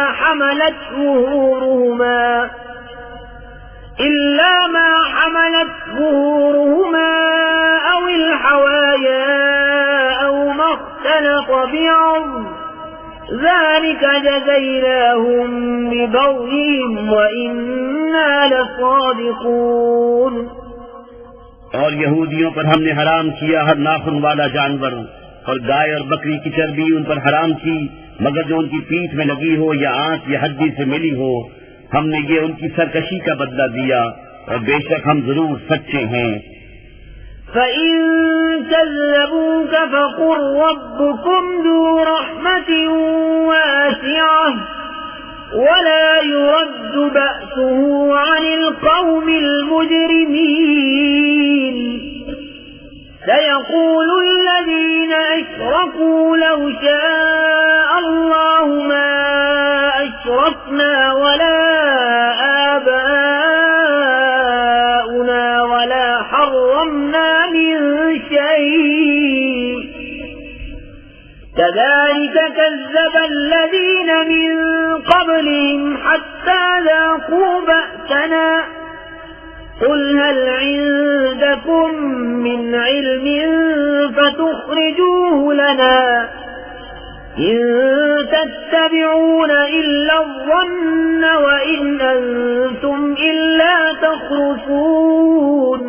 حملت ظهورهما أو الحوايا أو ما اختلط بعظم ذلك جزيناهم ببغيهم وإنا لصادقون। और यहूदियों पर हमने हराम किया हर नाखून वाला जानवर, और गाय और बकरी की चर्बी उन पर हराम की, मगर जो उनकी पीठ में लगी हो या आंख या हड्डी से मिली हो। हमने ये उनकी सरकशी का बदला दिया, और बेशक हम जरूर सच्चे हैं। فإن كذبوك فقل ربكم ذو رحمة واسعة ولا يرد بأسه عن القوم المجرمين سيقول الذين أشركوا لو شاء الله ما أشركنا ولا آباؤنا ولا حرمنا من شيء كذلك كذب الذين من قبلهم حتى ذاقوا بأسنا قل هل عندكم من علم فتخرجوه لنا إن تتبعون إلا الظن وإن أنتم إلا تخرصون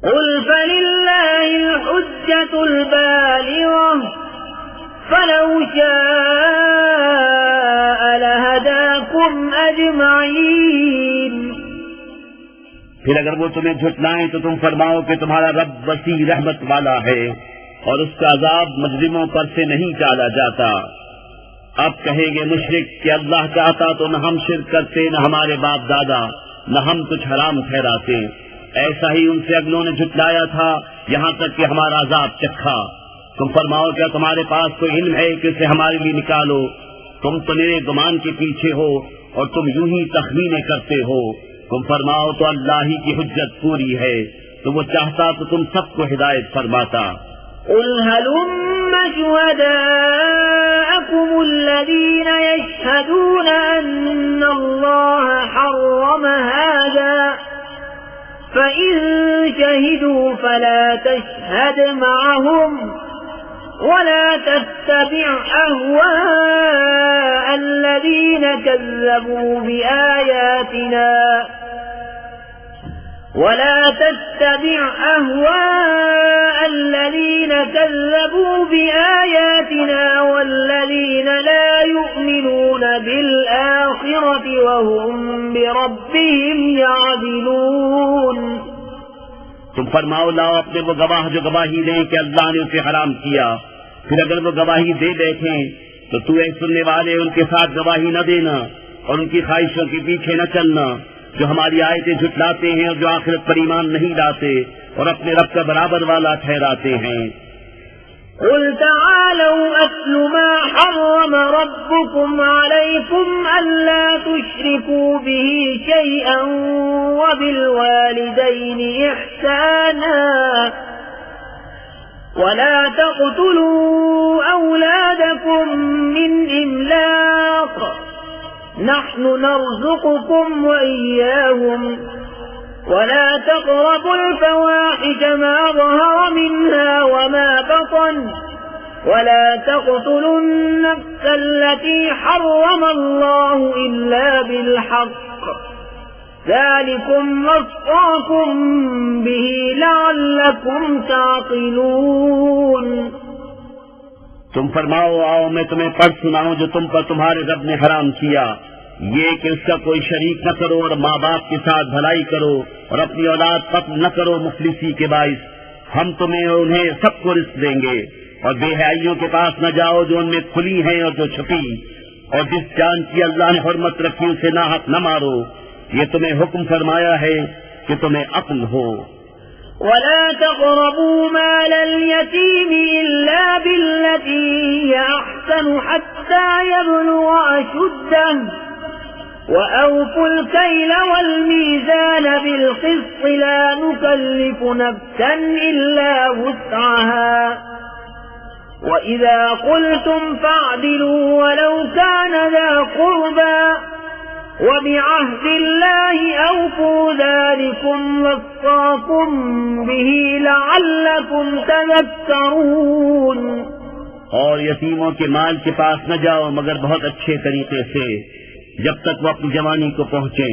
قل فلله الحجة البالغة فلو شاء لهداكم أجمعين फिर अगर वो तुम्हें झुटलाएं तो तुम फरमाओ कि तुम्हारा रब वसी रहमत वाला है और उसका अजाब मुजरिमों पर से नहीं टाला जाता। अब कहेंगे मुशरिक कि अल्लाह चाहता तो न हम शिर्क करते, न हमारे बाप दादा, न हम कुछ हराम ठहराते। ऐसा ही उनसे अगलों ने झुटलाया था, यहाँ तक कि हमारा अजाब चखा। तुम फरमाओ क्या तुम्हारे पास कोई इल्म है कि उसे हमारे लिए निकालो? तुम तो मेरे गुमान के पीछे हो और तुम यूं ही तखमीने करते हो। तुम फरमाओ तो अल्लाह ही की हुज्जत पूरी है, तो वो चाहता तो तुम सबको हिदायत फरमाता। قل هلم شهداءكم الذين يشهدون أن الله حرم هذا فإن شهدوا فلا تشهد معهم ولا تتبع أهواء الذين كذبوا بآياتنا والذين لا يؤمنون بالآخرة وهم بربهم يعدلون तुम फरमाओ लाओ अपने वो गवाह जो गवाही दें कि अल्लाह ने उसे हराम किया। फिर अगर वो गवाही दे बैठे तो तू ऐसे सुनने वाले उनके साथ गवाही न देना और उनकी ख्वाहिशों के पीछे न चलना, जो हमारी आयतें झुटलाते हैं और जो आखिरत पर ईमान नहीं लाते और अपने रब का बराबर वाला ठहराते हैं। قل تعالوا أتل ما حرم ربكم عليكم ألا تشركوا به شيئا وبالوالدين إحسانا ولا تقتلوا أولادكم من إملاق نحن نرزقكم وإياهم ولا تقربوا الفواحش ما ظهر منها وما بطن ولا تقتلوا النفس التي حرم الله إلا بالحق ذلكم وصاكم به لعلكم تعقلون तुम फरमाओ आओ मैं तुम्हें पढ़ सुनाऊं जो तुम पर तुम्हारे रब ने हराम किया, ये कि उसका कोई शरीक न करो और माँ बाप के साथ भलाई करो और अपनी औलाद कत्ल न करो मुफलिसी के बाइस। हम तुम्हें और उन्हें सबको रिस्क देंगे और बेहयाइयों के पास न जाओ जो उनमें खुली हैं और जो छुपी, और जिस जान की अल्लाह ने हुर्मत रखी उसे नाहक न मारो। ये तुम्हें हुक्म फरमाया है कि तुम्हें अक्ल हो। ولا تقربوا مال اليتيم إلا بالتي هي أحسن حتى يبلغ أشده وأوفوا الكيل والميزان بالقسط لا نكلف نفسا إلا وسعها وإذا قلتم فاعدلوا ولو كان ذا قربى وبعهد الله أوفوا ذلكم وصاكم به لعلكم تذكرون और यतीमों के माल के पास न जाओ मगर बहुत अच्छे तरीके से, जब तक वो अपनी जवानी को पहुँचे,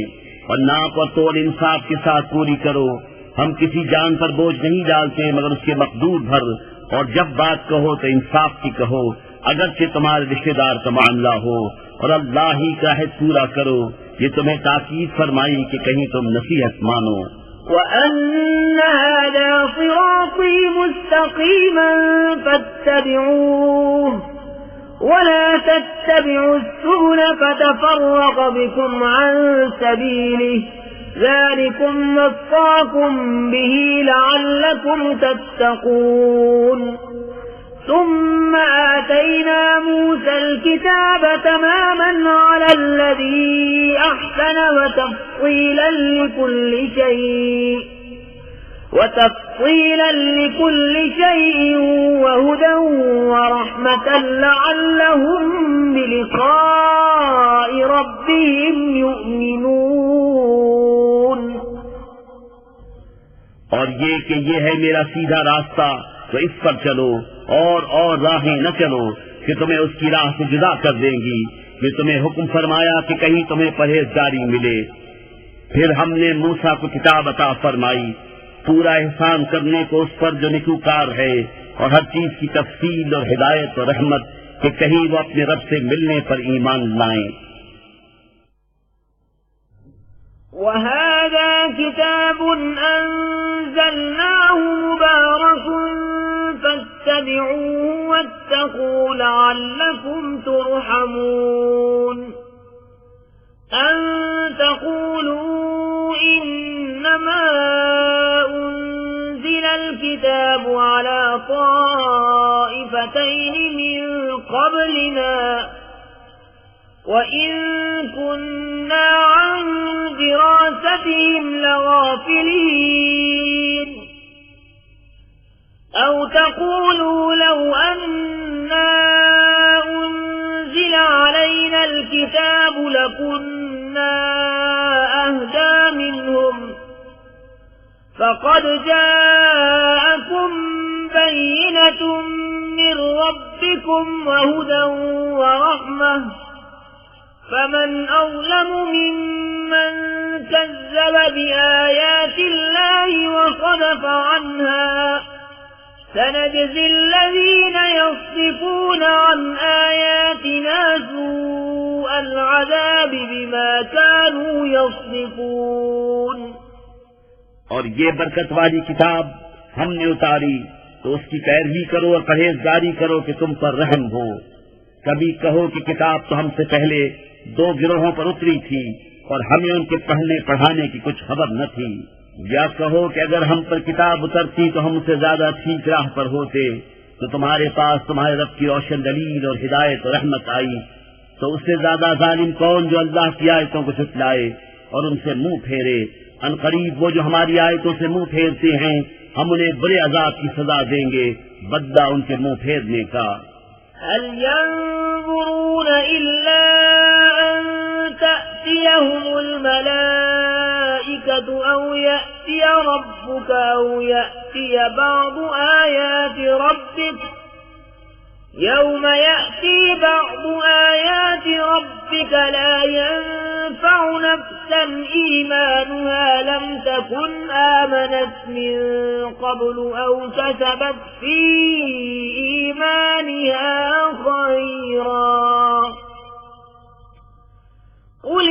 और नाप और तोल इंसाफ के साथ पूरी करो। हम किसी जान पर बोझ नहीं डालते मगर उसके मकदूर भर, और जब बात कहो तो इंसाफ की कहो, अगरचे तुम्हारे रिश्तेदार का मामला हो, और अल्लाह ही का है पूरा करो। ये तुम्हें ताकीद फरमाई कि कहीं तुम नसीहत मानो। وأن هذا صراطي مستقيما فاتبعوه ولا تتبعوا السبل فتفرق بكم عن سبيله ذلكم وصاكم به لعلكم تتقون ثم آتينا موسى الكتاب تماما على الذي أحسن وتفصيلا لكل شيء وهدى ورحمة لعلهم بلقاء ربهم يؤمنون और ये है मेरा सीधा रास्ता, तो इस पर चलो और राहें न चलो कि तुम्हें उसकी राह से जुदा कर देंगी। कि तुम्हें हुक्म फरमाया कि कहीं तुम्हें परहेजगारी मिले। फिर हमने मूसा को किताब अता फरमाई, पूरा एहसान करने को उस पर जो निकूकार है, और हर चीज की तफसील और हिदायत और रहमत कि कहीं वो अपने रब से मिलने पर ईमान लाएं। وهذا كتاب أنزلناه مبارك فاتبعوه واتقوا لعلكم ترحمون أن تقولوا إنما أنزل الكتاب على طائفتين من قبلنا وإن كنا عن دراستهم لغافلين أو تقولوا لو أنا أنزل علينا الكتاب لكنا أهدى منهم فقد جاءكم بينة من ربكم وهدى ورحمة فمن أظلم ممن كذب بآيات الله وصدف عنها سنجزي الذين يصدفون عن آياتنا سوء العذاب بما كانوا يصدفون और ये बरकत वाली किताब हमने उतारी तो उसकी पैरवी करो और परहेजगारी करो कि तुम पर रहम हो। कभी कहो कि किताब तो हमसे पहले 2 गिरोहों पर उतरी थी और हमें उनके पढ़ने पढ़ाने की कुछ खबर न थी, या कहो कि अगर हम पर किताब उतरती तो हम उससे ज्यादा ठीक राह पर होते। तो तुम्हारे पास तुम्हारे रब की रोशन दलील और हिदायत और रहमत आई, तो उससे ज्यादा जालिम कौन जो अल्लाह की आयतों को झुटलाए और उनसे मुंह फेरे। अनकरीब वो जो हमारी आयतों से मुंह फेरते हैं, हम उन्हें बुरे अजाब की सजा देंगे बदला उनके मुंह फेरने का। هل ينظرون إلا أن تأتيهم الملائكة أو يأتي ربك أو يأتي بعض آيات ربك يوم يأتي بعض آيات ربك لا ينفع نفسا إيمانها لم تكن آمنت من قبل أو كسبت في إيمانها خيرا قل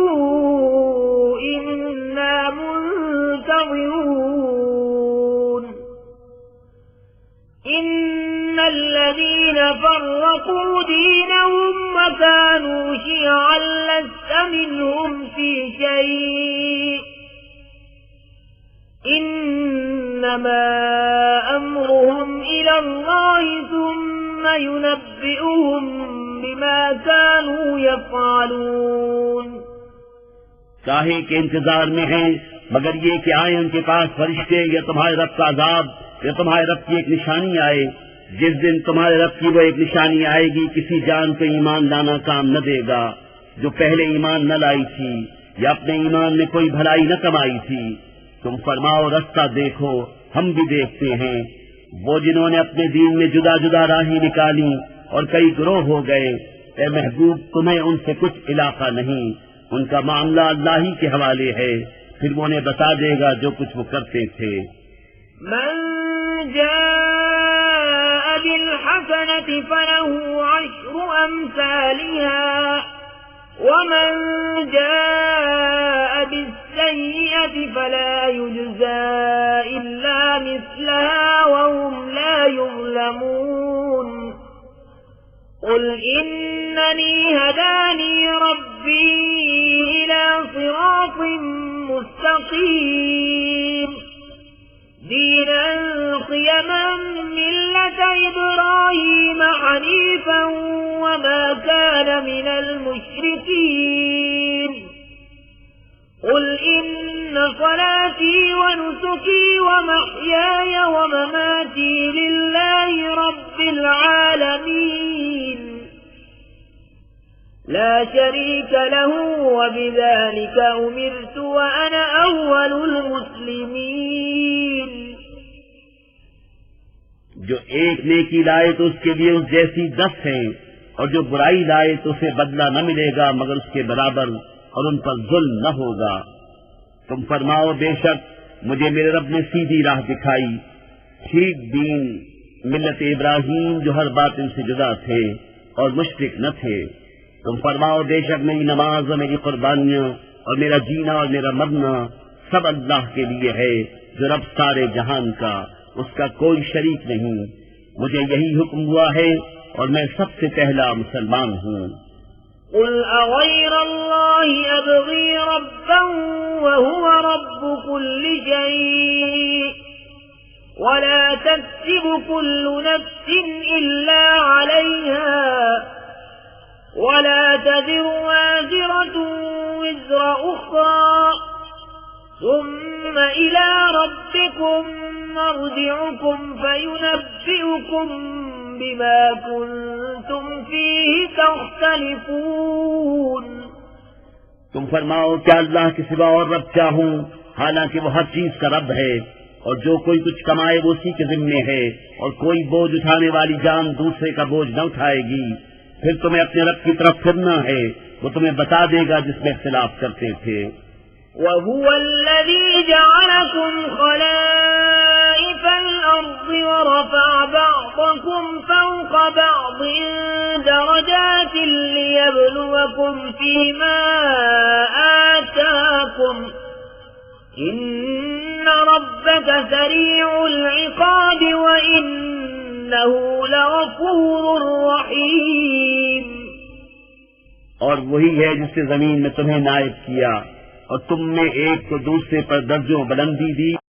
انتظروا إنا منتظرون إن الذين فرقوا دينهم وكانوا شيعا لست منهم في شيء إنما أمرهم إلى الله ثم ينبئهم بما كانوا يفعلون। काहे के इंतजार में हैं मगर ये कि आए उनके पास फरिश्ते या तुम्हारे रब का अजाब या तुम्हारे रब की एक निशानी आए। जिस दिन तुम्हारे रब की वो एक निशानी आएगी, किसी जान को ईमान लाना काम न देगा जो पहले ईमान न लाई थी या अपने ईमान में कोई भलाई न कमाई थी। तुम फरमाओ रास्ता देखो, हम भी देखते हैं। वो जिन्होंने अपने दीन में जुदा जुदा राहें निकाली और कई गिरोह हो गए, ए महबूब तुम्हें उनसे कुछ इलाका नहीं, उनका मामला अल्लाह ही के हवाले है, फिर वो उन्हें बता देगा जो कुछ वो करते थे। मन जाअ बिलहसनति फलहु अश्रु अम्सालिहा वमन जाअ बिस्सय्यति फला युज्ज़ा इल्ला मिस्लहा वहुम ला युज़्लमून। قل إنني هداني ربي إلى صراط مستقيم دينا قيما ملة إبراهيم حنيفا وما كان من المشركين قل إن صلاتي ونسكي ومحياي ومماتي لله رب العالمين لا شريك له وبذلك أمرت وأنا أول المسلمين। जो एक नेकी लाए तो उसके लिए उस जैसी 10 हैं, और जो बुराई लाए तो उसे बदला न मिलेगा मगर उसके बराबर, और उन पर जुल्म न होगा। तुम फरमाओ, बेशक मुझे मेरे रब ने सीधी राह दिखाई, ठीक दीन मिल्लत इब्राहीम जो हर बातिल से जुदा थे और मुशरिक न थे। तुम फरमाओ, बेशक मेरी नमाज और मेरी कुर्बानियां और मेरा जीना और मेरा मरना सब अल्लाह के लिए है, जो रब सारे जहान का, उसका कोई शरीक नहीं। मुझे यही हुक्म हुआ है और मैं सबसे पहला मुसलमान हूँ। قل أغير الله أبغي ربا وهو رب كل شيء ولا تكسب كل نفس إلا عليها ولا تزر وازرة وزر أخرى ثم إلى ربكم مرجعكم فينبئكم بما كنتم فيه تختلفون। तुम फरमाओ, क्या अल्लाह के सिवा और रब चाहूं, हालांकि वो हर चीज का रब है, और जो कोई कुछ कमाए वो उसी के जिम्मे है, और कोई बोझ उठाने वाली जान दूसरे का बोझ न उठाएगी। फिर तुम्हें अपने रब की तरफ फिरना है, वो तुम्हें बता देगा जिसमें इख्तिलाफ करते थे। وهو الذي جعلكم خلائف الأرض ورفع بعضكم فوق بعض درجات ليبلوكم فيما آتاكم إن ربك سريع العقاب وإنه لغفور رحيم। और वही है जिसने जमीन में तुम्हें नायब किया और तुम में एक को दूसरे पर दर्जों बुलंदी दी